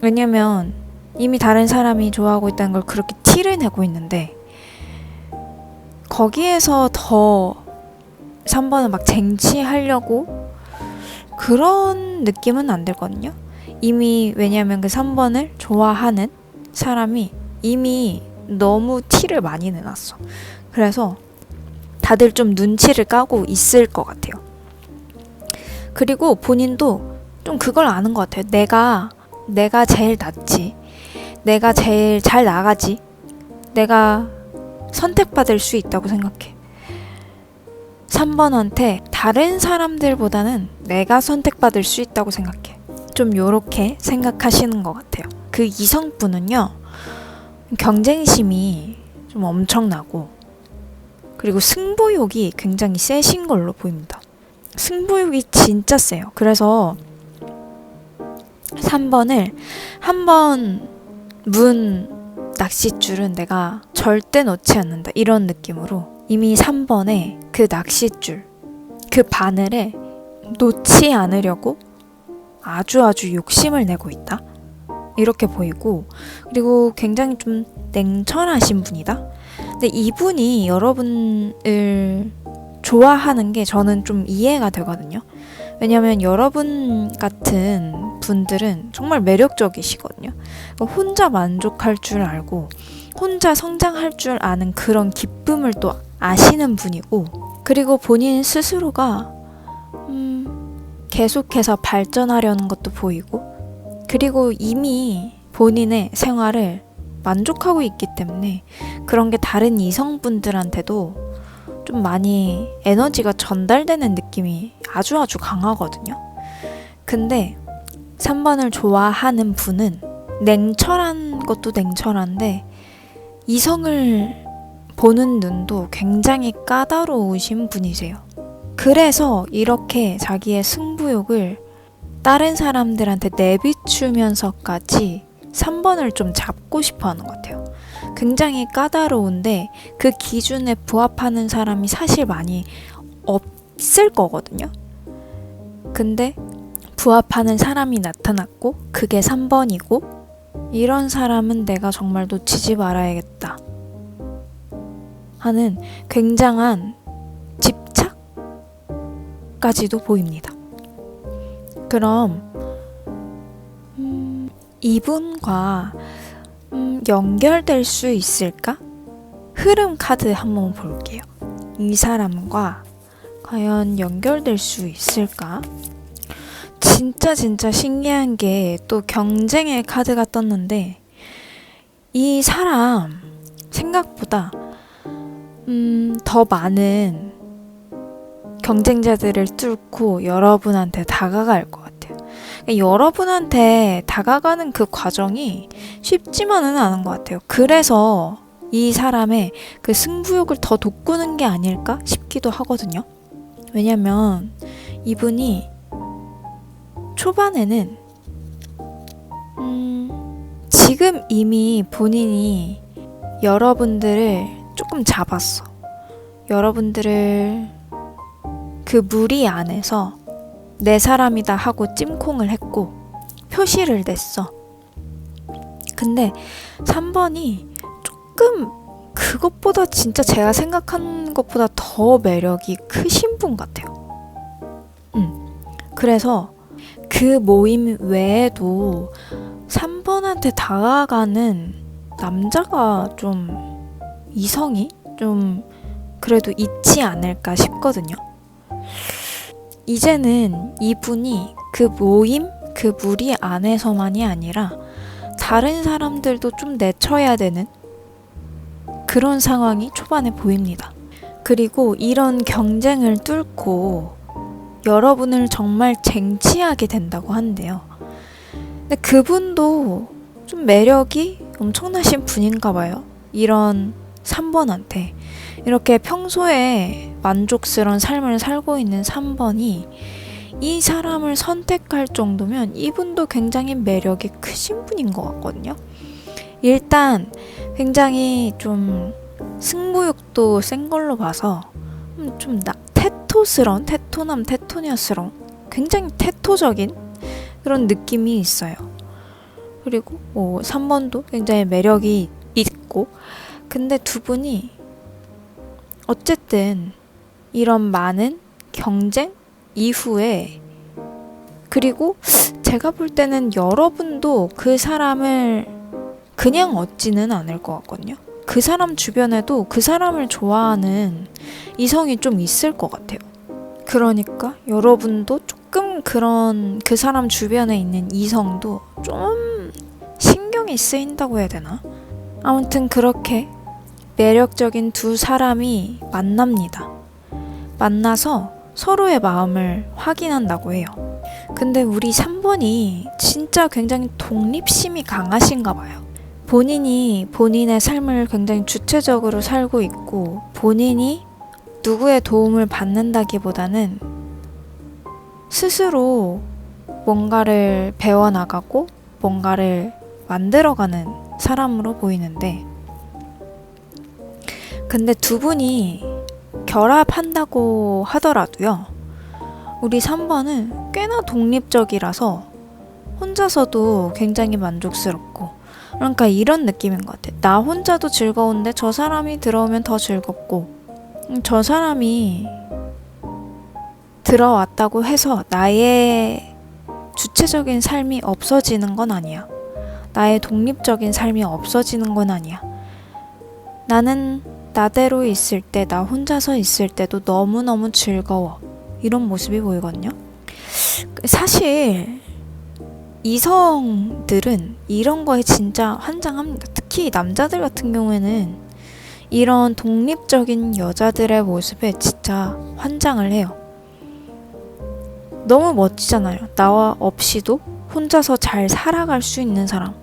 왜냐면 이미 다른 사람이 좋아하고 있다는 걸 그렇게 티를 내고 있는데 거기에서 더 3번은 막 쟁취하려고 그런 느낌은 안 들거든요. 이미 왜냐면 그 3번을 좋아하는 사람이 이미 너무 티를 많이 내놨어. 그래서 다들 좀 눈치를 까고 있을 것 같아요. 그리고 본인도 좀 그걸 아는 것 같아요. 내가 제일 낫지. 내가 제일 잘 나가지. 내가 선택받을 수 있다고 생각해. 3번한테 다른 사람들보다는 내가 선택받을 수 있다고 생각해. 좀 요렇게 생각하시는 것 같아요. 그 이성분은요, 경쟁심이 좀 엄청나고, 그리고 승부욕이 굉장히 세신 걸로 보입니다. 승부욕이 진짜 세요. 그래서 3번을 한번 문 낚싯줄은 내가 절대 놓지 않는다, 이런 느낌으로 이미 3번에 그 낚싯줄, 그 바늘에 놓지 않으려고 아주 욕심을 내고 있다, 이렇게 보이고, 그리고 굉장히 좀 냉철하신 분이다. 근데 이분이 여러분을 좋아하는 게 저는 좀 이해가 되거든요. 왜냐면 여러분 같은 분들은 정말 매력적이시거든요. 혼자 만족할 줄 알고 혼자 성장할 줄 아는 그런 기쁨을 또 아시는 분이고, 그리고 본인 스스로가 계속해서 발전하려는 것도 보이고, 그리고 이미 본인의 생활을 만족하고 있기 때문에 그런 게 다른 이성분들한테도 좀 많이 에너지가 전달되는 느낌이 아주 강하거든요. 근데 3번을 좋아하는 분은 냉철한 것도 냉철한데 이성을 보는 눈도 굉장히 까다로우신 분이세요. 그래서 이렇게 자기의 승부욕을 다른 사람들한테 내비추면서까지 3번을 좀 잡고 싶어 하는 것 같아요. 굉장히 까다로운데 그 기준에 부합하는 사람이 사실 많이 없을 거거든요. 근데 부합하는 사람이 나타났고 그게 3번이고, 이런 사람은 내가 정말 놓치지 말아야겠다 하는 굉장한 집착까지도 보입니다. 그럼 이분과 연결될 수 있을까? 흐름 카드 한번 볼게요. 이 사람과 과연 연결될 수 있을까? 진짜 신기한 게 또 경쟁의 카드가 떴는데, 이 사람 생각보다 더 많은 경쟁자들을 뚫고 여러분한테 다가갈 것 같아요. 여러분한테 다가가는 그 과정이 쉽지만은 않은 것 같아요. 그래서 이 사람의 그 승부욕을 더 돋구는 게 아닐까 싶기도 하거든요. 왜냐면 이분이 초반에는 지금 이미 본인이 여러분들을 조금 잡았어. 여러분들을 그 무리 안에서 내 사람이다 하고 찜콩을 했고 표시를 냈어. 근데 3번이 조금 그것보다 진짜 제가 생각한 것보다 더 매력이 크신 분 같아요. 그래서 그 모임 외에도 3번한테 다가가는 남자가 좀 이성이 좀 그래도 있지 않을까 싶거든요. 이제는 이분이 그 모임, 그 무리 안에서만이 아니라 다른 사람들도 좀 내쳐야 되는 그런 상황이 초반에 보입니다. 그리고 이런 경쟁을 뚫고 여러분을 정말 쟁취하게 된다고 하는데요. 근데 그분도 좀 매력이 엄청나신 분인가 봐요. 이런 3번한테 이렇게 평소에 만족스러운 삶을 살고 있는 3번이 이 사람을 선택할 정도면 이분도 굉장히 매력이 크신 분인 것 같거든요. 일단 굉장히 좀 승부욕도 센 걸로 봐서 좀 테토스러운, 테토남, 테토녀스러운, 굉장히 테토적인 그런 느낌이 있어요. 그리고 3번도 굉장히 매력이 있고, 근데 두 분이 어쨌든 이런 많은 경쟁 이후에, 그리고 제가 볼 때는 여러분도 그 사람을 그냥 얻지는 않을 것 같거든요. 그 사람 주변에도 그 사람을 좋아하는 이성이 좀 있을 것 같아요. 그러니까 여러분도 조금 그런 그 사람 주변에 있는 이성도 좀 신경이 쓰인다고 해야 되나? 아무튼 그렇게 매력적인 두 사람이 만납니다. 만나서 서로의 마음을 확인한다고 해요. 근데 우리 3번이 진짜 굉장히 독립심이 강하신가 봐요. 본인이 본인의 삶을 굉장히 주체적으로 살고 있고 본인이 누구의 도움을 받는다기보다는 스스로 뭔가를 배워나가고 뭔가를 만들어가는 사람으로 보이는데 근데 두 분이 결합한다고 하더라도요. 우리 3번은 꽤나 독립적이라서 혼자서도 굉장히 만족스럽고 그러니까 이런 느낌인 것 같아. 나 혼자도 즐거운데 저 사람이 들어오면 더 즐겁고 저 사람이 들어왔다고 해서 나의 주체적인 삶이 없어지는 건 아니야. 나의 독립적인 삶이 없어지는 건 아니야. 나는 나대로 있을 때, 나 혼자서 있을 때도 너무너무 즐거워. 이런 모습이 보이거든요. 사실 이성들은 이런 거에 진짜 환장합니다. 특히 남자들 같은 경우에는 이런 독립적인 여자들의 모습에 진짜 환장을 해요. 너무 멋지잖아요. 나와 없이도 혼자서 잘 살아갈 수 있는 사람.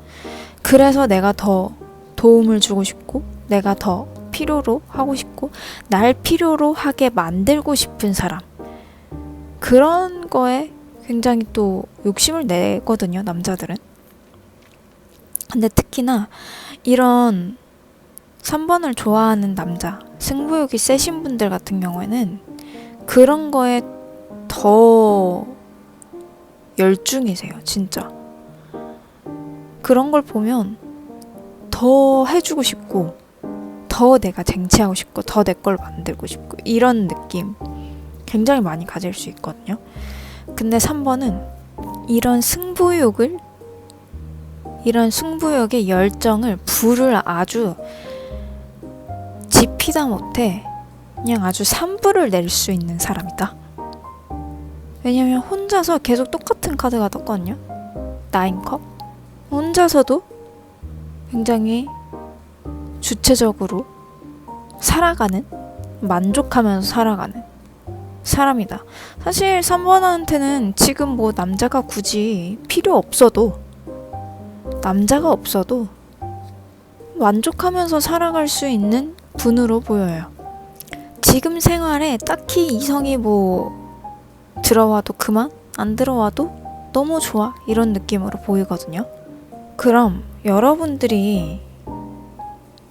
그래서 내가 더 도움을 주고 싶고 내가 더 필요로 하고 싶고 날 필요로 하게 만들고 싶은 사람. 그런 거에 굉장히 또 욕심을 내거든요, 남자들은. 근데 특히나 이런 3번을 좋아하는 남자, 승부욕이 세신 분들 같은 경우에는 그런 거에 더 열중이세요, 진짜. 그런 걸 보면 더 해주고 싶고 더 내가 쟁취하고 싶고 더 내 걸 만들고 싶고 이런 느낌 굉장히 많이 가질 수 있거든요. 근데 3번은 이런 승부욕의 열정을 불을 아주 지피다 못해 그냥 아주 산불을 낼 수 있는 사람이다. 왜냐면 혼자서 계속 똑같은 카드가 떴거든요. 9컵. 혼자서도 굉장히 주체적으로 살아가는, 만족하면서 살아가는 사람이다. 사실 3번한테는 지금 뭐 남자가 굳이 필요 없어도 남자가 없어도 만족하면서 살아갈 수 있는 분으로 보여요. 지금 생활에 딱히 이성이 뭐 들어와도 그만? 안 들어와도 너무 좋아? 이런 느낌으로 보이거든요. 그럼 여러분들이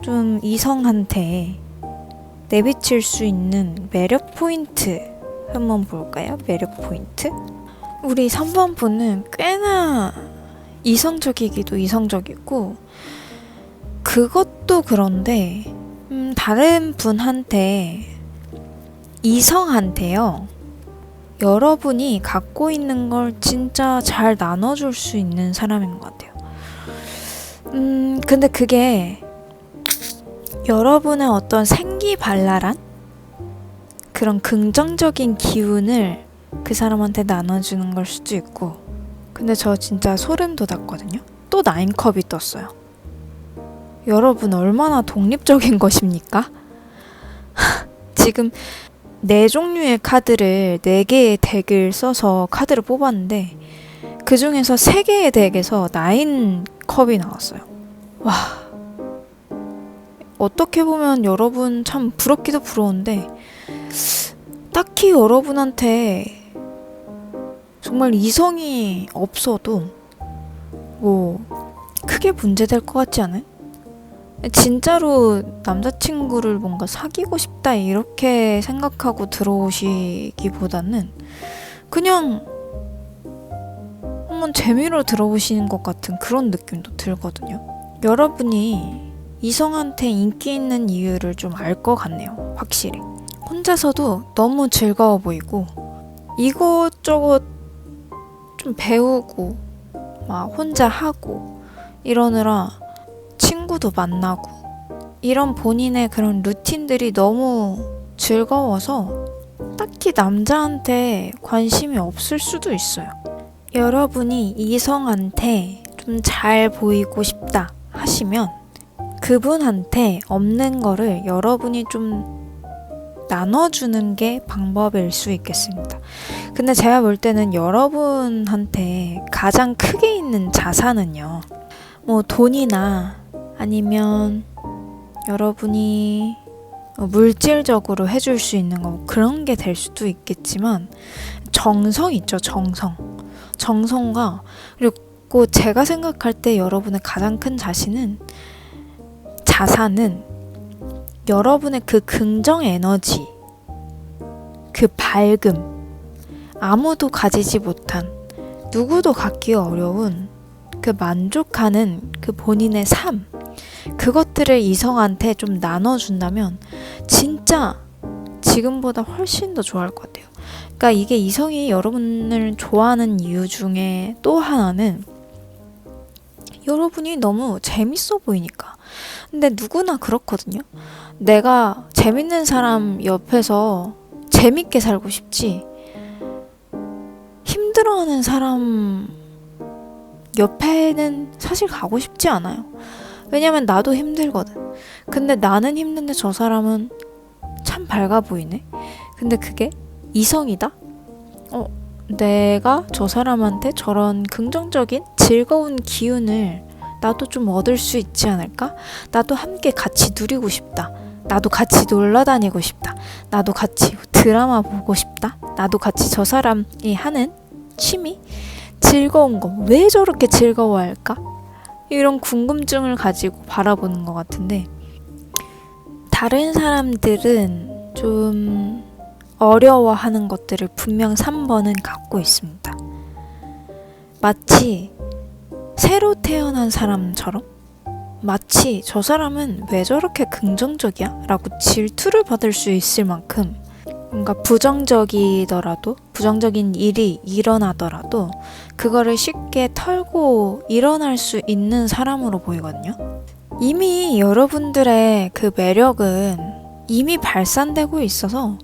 좀 이성한테 내비칠 수 있는 매력 포인트 한번 볼까요? 매력 포인트? 우리 3번 분은 꽤나 이성적이기도 이성적이고 그것도 그런데 다른 분한테 이성한테요. 여러분이 갖고 있는 걸 진짜 잘 나눠줄 수 있는 사람인 것 같아요. 근데 그게 여러분의 어떤 생기발랄한 그런 긍정적인 기운을 그 사람한테 나눠주는 걸 수도 있고 근데 저 진짜 소름 돋았거든요. 또 9컵이 떴어요. 여러분 얼마나 독립적인 것입니까? 지금 4종류의 카드를 4개의 덱을 써서 카드를 뽑았는데 그 중에서 3개의 덱에서 9컵이 나왔어요. 와, 어떻게 보면 여러분 참 부럽기도 부러운데 딱히 여러분한테 정말 이성이 없어도 뭐 크게 문제될 것 같지 않아요? 진짜로 남자친구를 뭔가 사귀고 싶다 이렇게 생각하고 들어오시기보다는 그냥 한번 재미로 들어오시는 것 같은 그런 느낌도 들거든요. 여러분이 이성한테 인기 있는 이유를 좀 알 것 같네요. 확실히. 혼자서도 너무 즐거워 보이고 이것저것 좀 배우고 막 혼자 하고 이러느라 친구도 만나고 이런 본인의 그런 루틴들이 너무 즐거워서 딱히 남자한테 관심이 없을 수도 있어요. 여러분이 이성한테 좀 잘 보이고 싶다 하시면 그분한테 없는 거를 여러분이 좀 나눠주는 게 방법일 수 있겠습니다. 근데 제가 볼 때는 여러분한테 가장 크게 있는 자산은요, 뭐 돈이나 아니면 여러분이 물질적으로 해줄 수 있는 거 그런 게 될 수도 있겠지만 정성 있죠, 정성과 그리고 제가 생각할 때 여러분의 가장 큰 자산은 여러분의 그 긍정 에너지, 그 밝음, 아무도 가지지 못한, 누구도 갖기 어려운 그 만족하는 그 본인의 삶, 그것들을 이성한테 좀 나눠준다면 진짜 지금보다 훨씬 더 좋아할 것 같아요. 그러니까 이게 이성이 여러분을 좋아하는 이유 중에 또 하나는 여러분이 너무 재밌어 보이니까. 근데 누구나 그렇거든요. 내가 재밌는 사람 옆에서 재밌게 살고 싶지, 힘들어하는 사람 옆에는 사실 가고 싶지 않아요. 왜냐면 나도 힘들거든. 근데 나는 힘든데 저 사람은 참 밝아 보이네. 근데 그게 이성이다? 내가 저 사람한테 저런 긍정적인 즐거운 기운을 나도 좀 얻을 수 있지 않을까? 나도 함께 같이 누리고 싶다. 나도 같이 놀러 다니고 싶다. 나도 같이 드라마 보고 싶다. 나도 같이 저 사람이 하는 취미? 즐거운 거 왜 저렇게 즐거워할까? 이런 궁금증을 가지고 바라보는 것 같은데, 다른 사람들은 좀 어려워하는 것들을 분명 3번은 갖고 있습니다. 마치 새로 태어난 사람처럼, 마치 저 사람은 왜 저렇게 긍정적이야? 라고 질투를 받을 수 있을 만큼 뭔가 부정적이더라도, 부정적인 일이 일어나더라도 그거를 쉽게 털고 일어날 수 있는 사람으로 보이거든요. 이미 여러분들의 그 매력은 이미 발산되고 있어서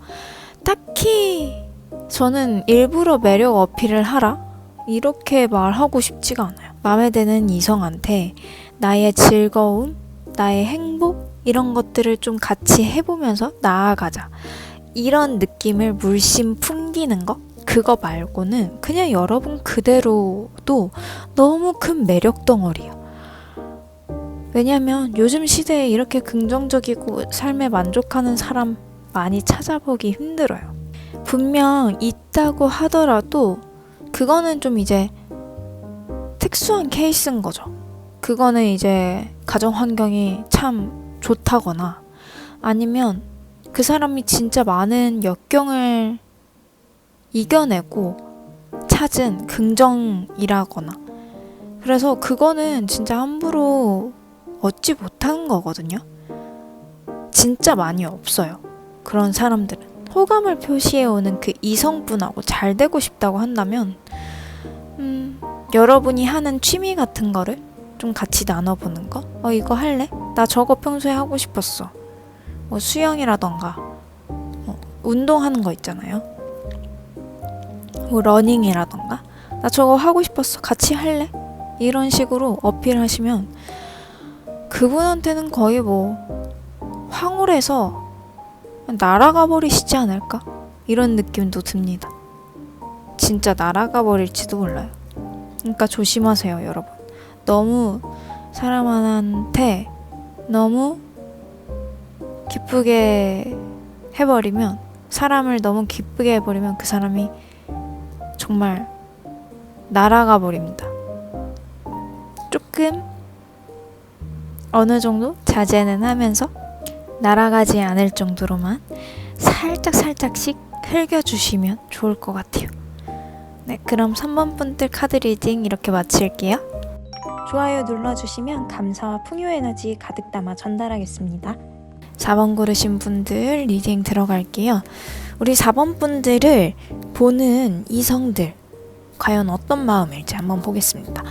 딱히 저는 일부러 매력 어필을 하라? 이렇게 말하고 싶지가 않아요. 마음에 드는 이성한테 나의 즐거움, 나의 행복 이런 것들을 좀 같이 해보면서 나아가자. 이런 느낌을 물씬 풍기는 거? 그거 말고는 그냥 여러분 그대로도 너무 큰 매력 덩어리예요. 왜냐면 요즘 시대에 이렇게 긍정적이고 삶에 만족하는 사람 많이 찾아보기 힘들어요. 분명 있다고 하더라도 그거는 좀 이제 특수한 케이스인 거죠. 그거는 이제 가정 환경이 참 좋다거나 아니면 그 사람이 진짜 많은 역경을 이겨내고 찾은 긍정이라거나, 그래서 그거는 진짜 함부로 얻지 못하는 거거든요. 진짜 많이 없어요. 그런 사람들은. 호감을 표시해오는 그 이성분하고 잘 되고 싶다고 한다면 여러분이 하는 취미 같은 거를 좀 같이 나눠보는 거? 이거 할래? 나 저거 평소에 하고 싶었어. 뭐 수영이라던가 운동하는 거 있잖아요. 뭐 러닝이라던가 나 저거 하고 싶었어. 같이 할래? 이런 식으로 어필하시면 그분한테는 거의 뭐 황홀해서 날아가 버리시지 않을까? 이런 느낌도 듭니다. 진짜 날아가 버릴지도 몰라요. 그러니까 조심하세요, 여러분. 너무 사람한테 너무 기쁘게 해버리면, 사람을 너무 기쁘게 해버리면 그 사람이 정말 날아가 버립니다. 조금 어느 정도 자제는 하면서 날아가지 않을 정도로만 살짝씩 흘겨주시면 좋을 것 같아요. 네, 그럼 3번 분들 카드 리딩 이렇게 마칠게요. 좋아요 눌러주시면 감사와 풍요 에너지 가득 담아 전달하겠습니다. 4번 고르신 분들 리딩 들어갈게요. 우리 4번 분들을 보는 이성들 과연 어떤 마음일지 한번 보겠습니다.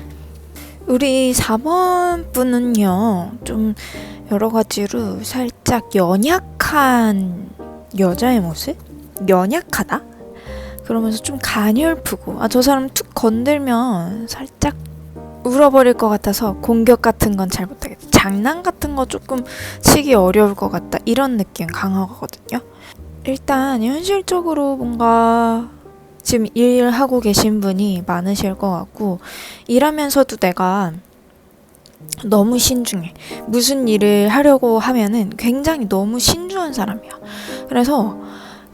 우리 4번 분은요, 좀 여러 가지로 살짝 연약한 여자의 모습? 연약하다? 그러면서 좀 가냘프고, 저 사람 툭 건들면 살짝 울어버릴 것 같아서 공격 같은 건 잘 못하겠다. 장난 같은 이런 거 조금 치기 어려울 것 같다. 이런 느낌 강하거든요. 일단 현실적으로 뭔가 지금 일하고 계신 분이 많으실 것 같고, 일하면서도 내가 너무 신중해. 무슨 일을 하려고 하면은 굉장히 너무 신중한 사람이야. 그래서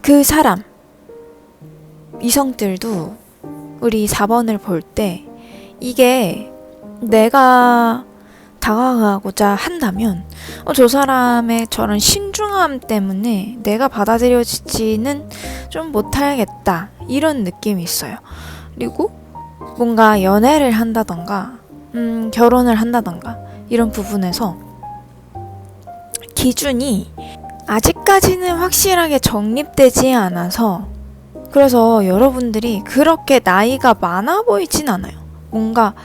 그 사람, 이성들도 우리 4번을 볼 때 이게 내가 다가가고자 한다면 저 사람의 저런 신중함 때문에 내가 받아들여지지는 좀 못하겠다, 이런 느낌이 있어요. 그리고 뭔가 연애를 한다던가 결혼을 한다던가 이런 부분에서 기준이 아직까지는 확실하게 정립되지 않아서, 그래서 여러분들이 그렇게 나이가 많아 보이진 않아요. 뭔가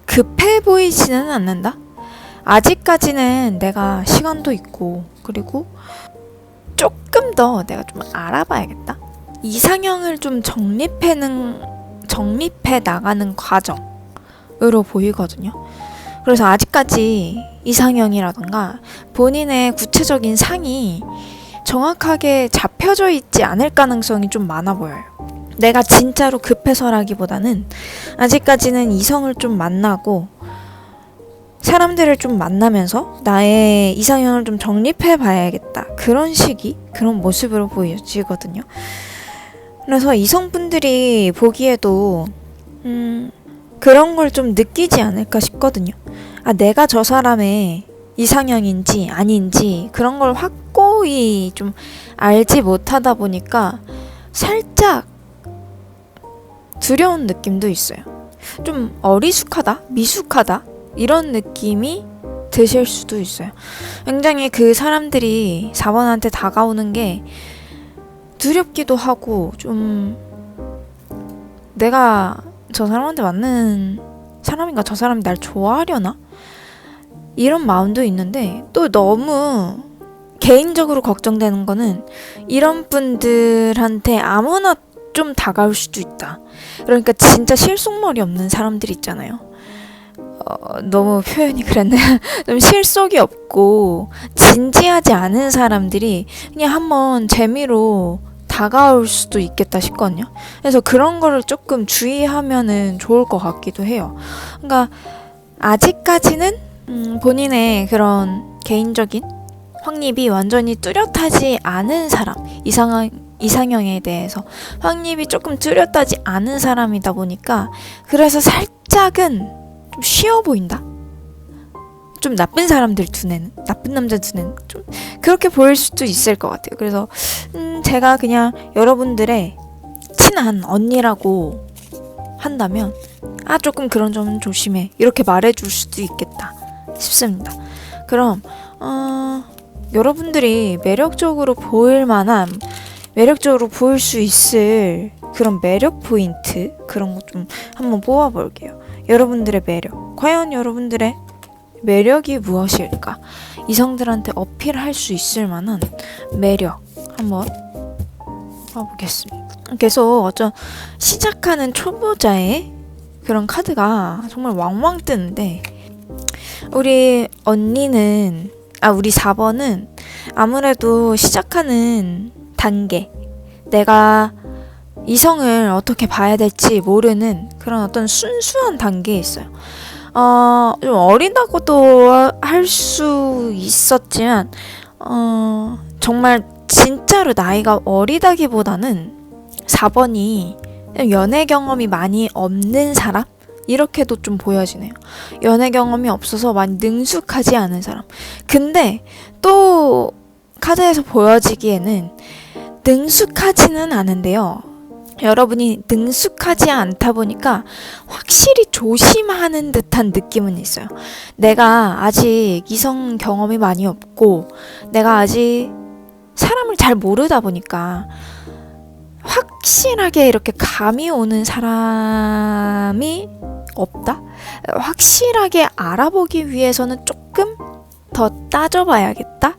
급해 보이지는 않는다? 아직까지는 내가 시간도 있고, 그리고 조금 더 내가 좀 알아봐야겠다. 이상형을 좀 정립해 나가는 과정으로 보이거든요. 그래서 아직까지 이상형이라던가 본인의 구체적인 상이 정확하게 잡혀져 있지 않을 가능성이 좀 많아 보여요. 내가 진짜로 급해서라기보다는 아직까지는 이성을 좀 만나고 사람들을 좀 만나면서 나의 이상형을 좀 정립해 봐야겠다, 그런 시기, 그런 모습으로 보여지거든요. 그래서 이성분들이 보기에도 그런 걸 좀 느끼지 않을까 싶거든요. 내가 저 사람의 이상형인지 아닌지 그런 걸 확고히 좀 알지 못하다 보니까 살짝 두려운 느낌도 있어요. 좀 어리숙하다, 미숙하다, 이런 느낌이 드실 수도 있어요. 굉장히 그 사람들이 4번한테 다가오는 게 두렵기도 하고, 좀 내가 저 사람한테 맞는 사람인가, 저 사람이 날 좋아하려나, 이런 마음도 있는데, 또 너무 개인적으로 걱정되는 거는 이런 분들한테 아무나 좀 다가올 수도 있다. 그러니까 진짜 실속머리 없는 사람들 있잖아요. 너무 표현이 그랬네. 좀 실속이 없고 진지하지 않은 사람들이 그냥 한번 재미로 다가올 수도 있겠다 싶거든요. 그래서 그런 거를 조금 주의하면은 좋을 것 같기도 해요. 그러니까 아직까지는 본인의 그런 개인적인 확립이 완전히 뚜렷하지 않은 사람, 이상형에 대해서 확립이 조금 뚜렷하지 않은 사람이다 보니까, 그래서 살짝은 좀 쉬워 보인다? 좀 나쁜 사람들 눈에는, 나쁜 남자 눈에는 좀 그렇게 보일 수도 있을 것 같아요. 그래서 제가 그냥 여러분들의 친한 언니라고 한다면 조금 그런 점은 조심해, 이렇게 말해줄 수도 있겠다 싶습니다. 그럼 여러분들이 매력적으로 보일 만한, 매력적으로 보일 수 있을 그런 매력 포인트, 그런 거 좀 한번 뽑아볼게요. 여러분들의 매력, 과연 여러분들의 매력이 무엇일까? 이성들한테 어필할 수 있을 만한 매력 한번 봐보겠습니다. 계속 시작하는 초보자의 그런 카드가 정말 왕왕 뜨는데, 우리 언니는, 우리 4번은 아무래도 시작하는 단계, 내가 이성을 어떻게 봐야 될지 모르는 그런 어떤 순수한 단계에 있어요. 좀 어리다고도 할 수 있었지만, 정말 진짜로 나이가 어리다기보다는 4번이 연애 경험이 많이 없는 사람? 이렇게도 좀 보여지네요. 연애 경험이 없어서 많이 능숙하지 않은 사람. 근데 또 카드에서 보여지기에는 능숙하지는 않은데요. 여러분이 능숙하지 않다 보니까 확실히 조심하는 듯한 느낌은 있어요. 내가 아직 이성 경험이 많이 없고, 내가 아직 사람을 잘 모르다 보니까 확실하게 이렇게 감이 오는 사람이 없다? 확실하게 알아보기 위해서는 조금 더 따져봐야겠다?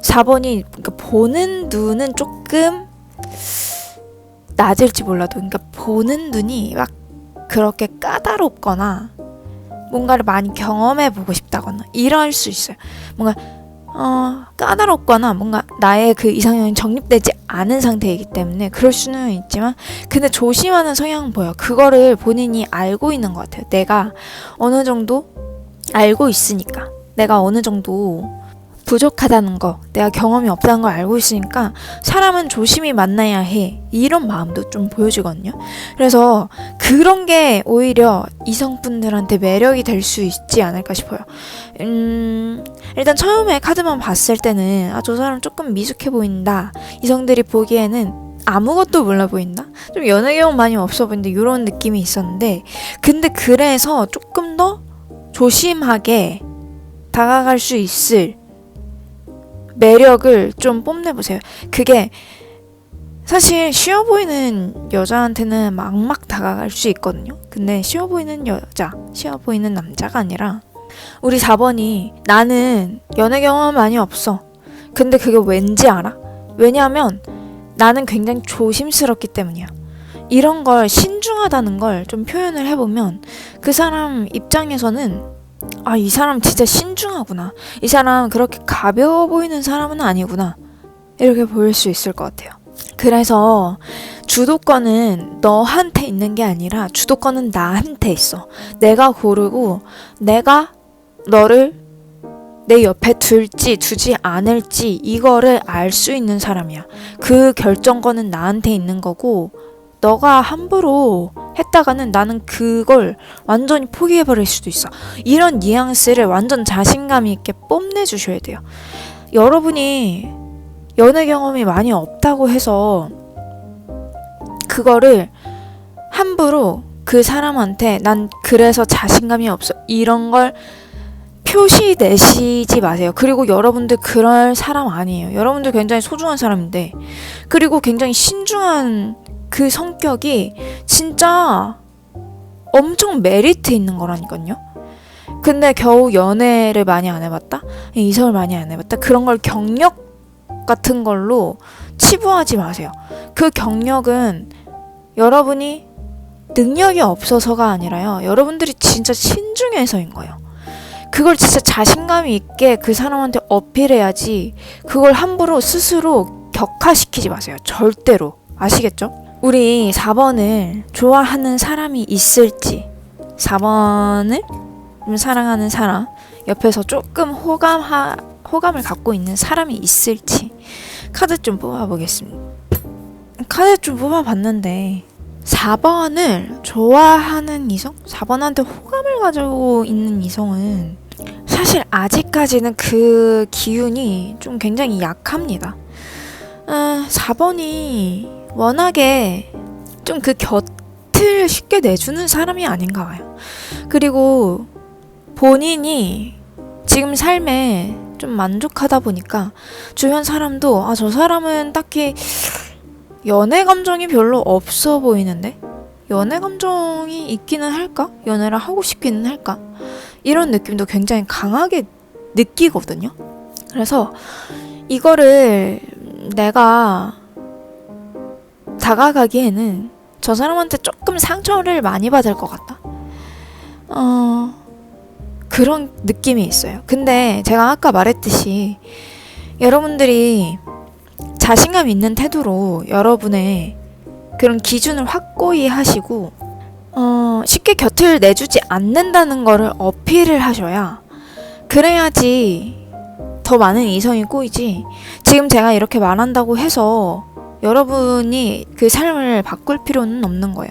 4번이 그러니까 보는 눈은 조금 낮을지 몰라도, 그러니까 보는 눈이 막 그렇게 까다롭거나 뭔가를 많이 경험해보고 싶다거나 이럴 수 있어요. 뭔가 까다롭거나 뭔가 나의 그 이상형이 정립되지 않은 상태이기 때문에 그럴 수는 있지만, 근데 조심하는 성향은 보여. 그거를 본인이 알고 있는 것 같아요. 내가 어느 정도 알고 있으니까, 내가 어느 정도 부족하다는 거, 내가 경험이 없다는 걸 알고 있으니까 사람은 조심히 만나야 해, 이런 마음도 좀 보여지거든요. 그래서 그런 게 오히려 이성분들한테 매력이 될 수 있지 않을까 싶어요. 일단 처음에 카드만 봤을 때는 저 사람 조금 미숙해 보인다, 이성들이 보기에는 아무것도 몰라 보인다, 좀 연애 경험 많이 없어 보인다, 이런 느낌이 있었는데, 근데 그래서 조금 더 조심하게 다가갈 수 있을 매력을 좀 뽐내보세요. 그게 사실 쉬워 보이는 여자한테는 막 다가갈 수 있거든요. 근데 쉬워 보이는 여자, 쉬워 보이는 남자가 아니라, 우리 4번이 나는 연애 경험 많이 없어. 근데 그게 왠지 알아? 왜냐하면 나는 굉장히 조심스럽기 때문이야. 이런 걸 신중하다는 걸 좀 표현을 해보면 그 사람 입장에서는 이 사람 진짜 신중하구나, 이 사람 그렇게 가벼워 보이는 사람은 아니구나, 이렇게 보일 수 있을 것 같아요. 그래서 주도권은 너한테 있는 게 아니라 주도권은 나한테 있어. 내가 고르고 내가 너를 내 옆에 둘지 두지 않을지 이거를 알 수 있는 사람이야. 그 결정권은 나한테 있는 거고, 너가 함부로 했다가는 나는 그걸 완전히 포기해버릴 수도 있어. 이런 뉘앙스를 완전 자신감 있게 뽐내주셔야 돼요. 여러분이 연애 경험이 많이 없다고 해서 그거를 함부로 그 사람한테 난 그래서 자신감이 없어, 이런 걸 표시 내시지 마세요. 그리고 여러분들 그럴 사람 아니에요. 여러분들 굉장히 소중한 사람인데, 그리고 굉장히 신중한 그 성격이 진짜 엄청 메리트 있는 거라니까요. 근데 겨우 연애를 많이 안 해봤다? 이성을 많이 안 해봤다? 그런 걸 경력 같은 걸로 치부하지 마세요. 그 경력은 여러분이 능력이 없어서가 아니라요, 여러분들이 진짜 신중해서인 거예요. 그걸 진짜 자신감이 있게 그 사람한테 어필해야지, 그걸 함부로 스스로 격화시키지 마세요. 절대로. 아시겠죠? 우리 4번을 좋아하는 사람이 있을지, 4번을 사랑하는 사람, 옆에서 조금 호감을 갖고 있는 사람이 있을지 카드 좀 뽑아보겠습니다. 카드 좀 뽑아봤는데 4번을 좋아하는 이성? 4번한테 호감을 가지고 있는 이성은 사실 아직까지는 그 기운이 좀 굉장히 약합니다. 4번이 워낙에 좀 그 곁을 쉽게 내주는 사람이 아닌가 봐요. 그리고 본인이 지금 삶에 좀 만족하다 보니까 주변 사람도 저 사람은 딱히 연애 감정이 별로 없어 보이는데, 연애 감정이 있기는 할까? 연애를 하고 싶기는 할까? 이런 느낌도 굉장히 강하게 느끼거든요. 그래서 이거를 내가 다가가기에는 저 사람한테 조금 상처를 많이 받을 것 같다, 그런 느낌이 있어요. 근데 제가 아까 말했듯이 여러분들이 자신감 있는 태도로 여러분의 그런 기준을 확고히 하시고 쉽게 곁을 내주지 않는다는 거를 어필을 하셔야, 그래야지 더 많은 이성이 꼬이지, 지금 제가 이렇게 말한다고 해서 여러분이 그 삶을 바꿀 필요는 없는 거예요.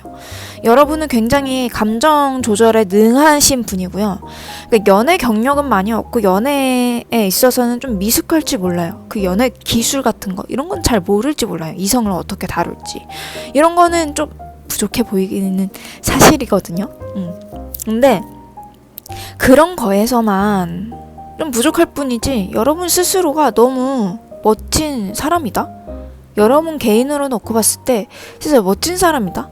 여러분은 굉장히 감정 조절에 능하신 분이고요. 그러니까 연애 경력은 많이 없고 연애에 있어서는 좀 미숙할지 몰라요. 그 연애 기술 같은 거 이런 건 잘 모를지 몰라요. 이성을 어떻게 다룰지 이런 거는 좀 부족해 보이기는 사실이거든요. 근데 그런 거에서만 좀 부족할 뿐이지 여러분 스스로가 너무 멋진 사람이다, 여러분 개인으로 놓고 봤을 때 진짜 멋진 사람이다,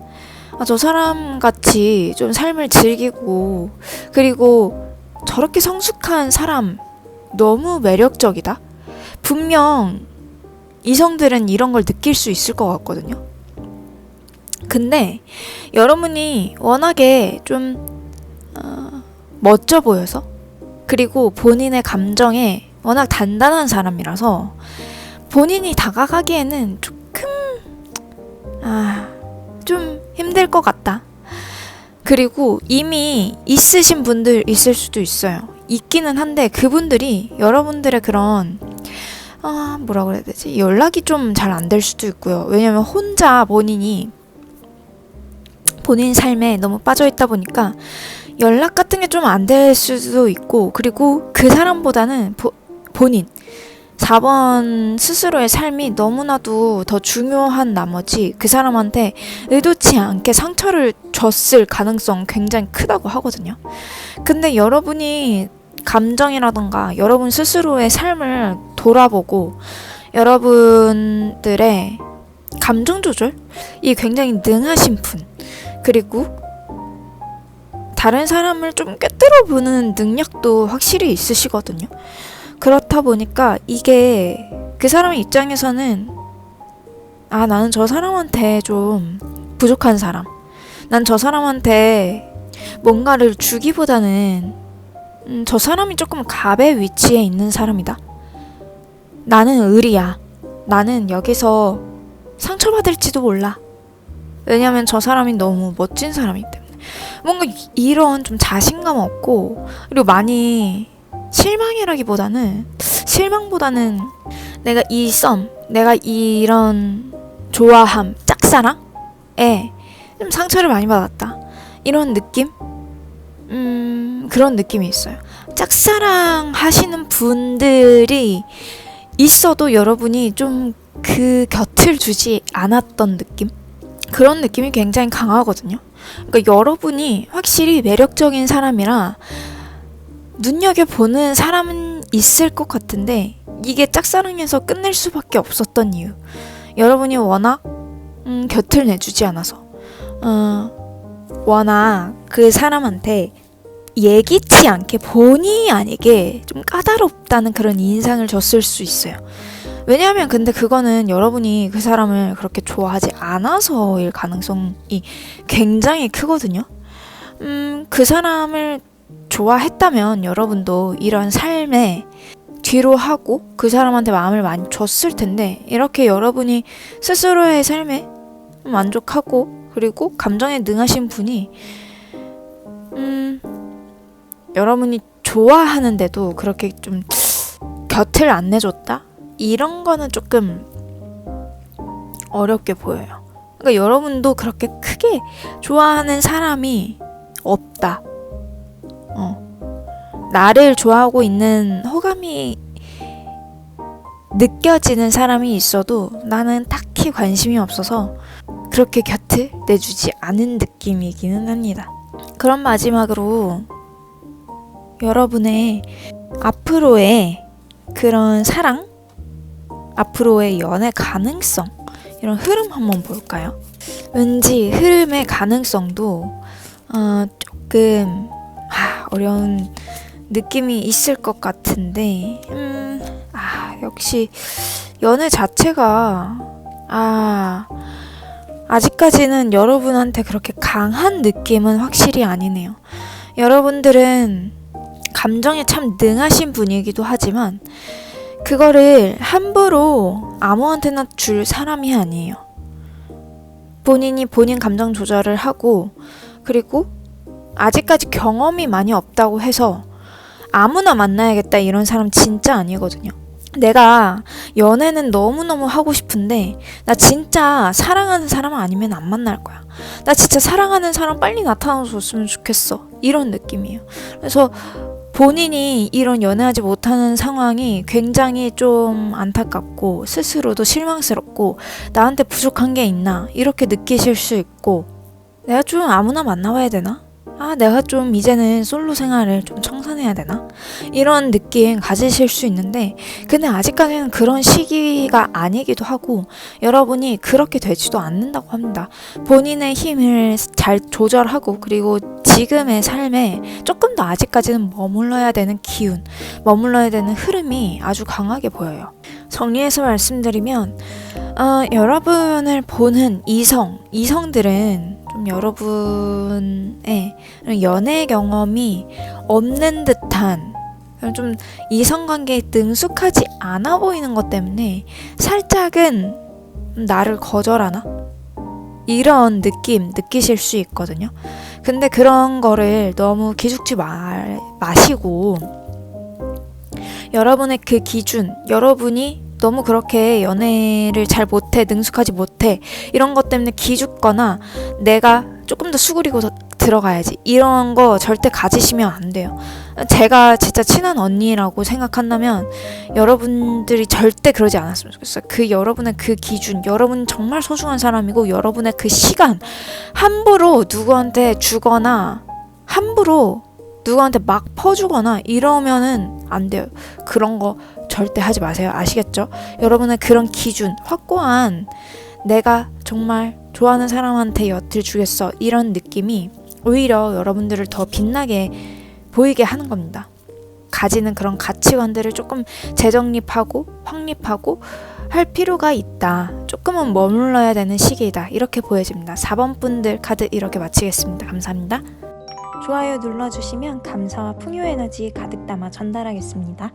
저 사람같이 좀 삶을 즐기고 그리고 저렇게 성숙한 사람 너무 매력적이다, 분명 이성들은 이런 걸 느낄 수 있을 것 같거든요. 근데 여러분이 워낙에 좀 멋져 보여서, 그리고 본인의 감정에 워낙 단단한 사람이라서 본인이 다가가기에는 조금 좀 힘들 것 같다. 그리고 이미 있으신 분들 있을 수도 있어요. 있기는 한데 그분들이 여러분들의 그런 뭐라 그래야 되지? 연락이 좀 잘 안 될 수도 있고요. 왜냐면 혼자 본인 삶에 너무 빠져있다 보니까 연락 같은 게 좀 안 될 수도 있고, 그리고 그 사람보다는 본인 4번 스스로의 삶이 너무나도 더 중요한 나머지 그 사람한테 의도치 않게 상처를 줬을 가능성 굉장히 크다고 하거든요. 근데 여러분이 감정이라던가 여러분 스스로의 삶을 돌아보고 여러분들의 감정 조절이 굉장히 능하신 분, 그리고 다른 사람을 좀 꿰뚫어 보는 능력도 확실히 있으시거든요. 그렇다 보니까 이게 그 사람 입장에서는 나는 저 사람한테 좀 부족한 사람, 난 저 사람한테 뭔가를 주기보다는 저 사람이 조금 갑의 위치에 있는 사람이다. 나는 의리야. 나는 여기서 상처받을지도 몰라. 왜냐면 저 사람이 너무 멋진 사람이기 때문에. 뭔가 이런 좀 자신감 없고, 그리고 많이 실망보다는 내가 내가 이런 좋아함, 짝사랑에 좀 상처를 많이 받았다. 이런 느낌? 그런 느낌이 있어요. 짝사랑 하시는 분들이 있어도 여러분이 좀 그 곁을 주지 않았던 느낌? 그런 느낌이 굉장히 강하거든요. 그러니까 여러분이 확실히 매력적인 사람이라 눈여겨보는 사람은 있을 것 같은데 이게 짝사랑에서 끝낼 수밖에 없었던 이유, 여러분이 워낙 곁을 내주지 않아서, 워낙 그 사람한테 예기치 않게 본의 아니게 좀 까다롭다는 그런 인상을 줬을 수 있어요. 왜냐하면 근데 그거는 여러분이 그 사람을 그렇게 좋아하지 않아서일 가능성이 굉장히 크거든요. 그 사람을 좋아했다면 여러분도 이런 삶에 뒤로 하고 그 사람한테 마음을 많이 줬을 텐데, 이렇게 여러분이 스스로의 삶에 만족하고 그리고 감정에 능하신 분이 여러분이 좋아하는데도 그렇게 좀 곁을 안 내줬다? 이런 거는 조금 어렵게 보여요. 그러니까 여러분도 그렇게 크게 좋아하는 사람이 없다. 나를 좋아하고 있는 호감이 느껴지는 사람이 있어도 나는 딱히 관심이 없어서 그렇게 곁을 내주지 않은 느낌이기는 합니다. 그럼 마지막으로 여러분의 앞으로의 그런 사랑, 앞으로의 연애 가능성, 이런 흐름 한번 볼까요? 왠지 흐름의 가능성도 조금 어려운 느낌이 있을 것 같은데, 역시 연애 자체가 아직까지는 여러분한테 그렇게 강한 느낌은 확실히 아니네요. 여러분들은 감정에 참 능하신 분이기도 하지만 그거를 함부로 아무한테나 줄 사람이 아니에요. 본인이 본인 감정 조절을 하고, 그리고 아직까지 경험이 많이 없다고 해서 아무나 만나야겠다 이런 사람 진짜 아니거든요. 내가 연애는 너무너무 하고 싶은데 나 진짜 사랑하는 사람 아니면 안 만날 거야. 나 진짜 사랑하는 사람 빨리 나타나줬으면 좋겠어. 이런 느낌이에요. 그래서 본인이 이런 연애하지 못하는 상황이 굉장히 좀 안타깝고 스스로도 실망스럽고 나한테 부족한 게 있나 이렇게 느끼실 수 있고, 내가 좀 아무나 만나봐야 되나? 내가 좀 이제는 솔로 생활을 좀 청산해야 되나? 이런 느낌 가지실 수 있는데, 근데 아직까지는 그런 시기가 아니기도 하고 여러분이 그렇게 되지도 않는다고 합니다. 본인의 힘을 잘 조절하고, 그리고 지금의 삶에 조금 더 아직까지는 머물러야 되는 기운, 머물러야 되는 흐름이 아주 강하게 보여요. 정리해서 말씀드리면 여러분을 보는 이성들은 좀 여러분의 연애 경험이 없는 듯한, 좀 이성관계에 능숙하지 않아 보이는 것 때문에 살짝은 나를 거절하나? 이런 느낌 느끼실 수 있거든요. 근데 그런 거를 너무 기죽지 마시고, 여러분의 그 기준, 여러분이 너무 그렇게 연애를 잘 못해, 능숙하지 못해, 이런 것 때문에 기죽거나 내가 조금 더 수그리고 들어가야지, 이런 거 절대 가지시면 안 돼요. 제가 진짜 친한 언니라고 생각한다면 여러분들이 절대 그러지 않았으면 좋겠어요. 그 여러분의 그 기준, 여러분 정말 소중한 사람이고, 여러분의 그 시간 함부로 누구한테 주거나 함부로 누구한테 막 퍼주거나 이러면은 안 돼요. 그런 거 절대 하지 마세요. 아시겠죠? 여러분의 그런 기준, 확고한 내가 정말 좋아하는 사람한테 엿을 주겠어, 이런 느낌이 오히려 여러분들을 더 빛나게 보이게 하는 겁니다. 가지는 그런 가치관들을 조금 재정립하고 확립하고 할 필요가 있다. 조금은 머물러야 되는 시기이다. 이렇게 보여집니다. 4번 분들 카드 이렇게 마치겠습니다. 감사합니다. 좋아요 눌러주시면 감사와 풍요 에너지 가득 담아 전달하겠습니다.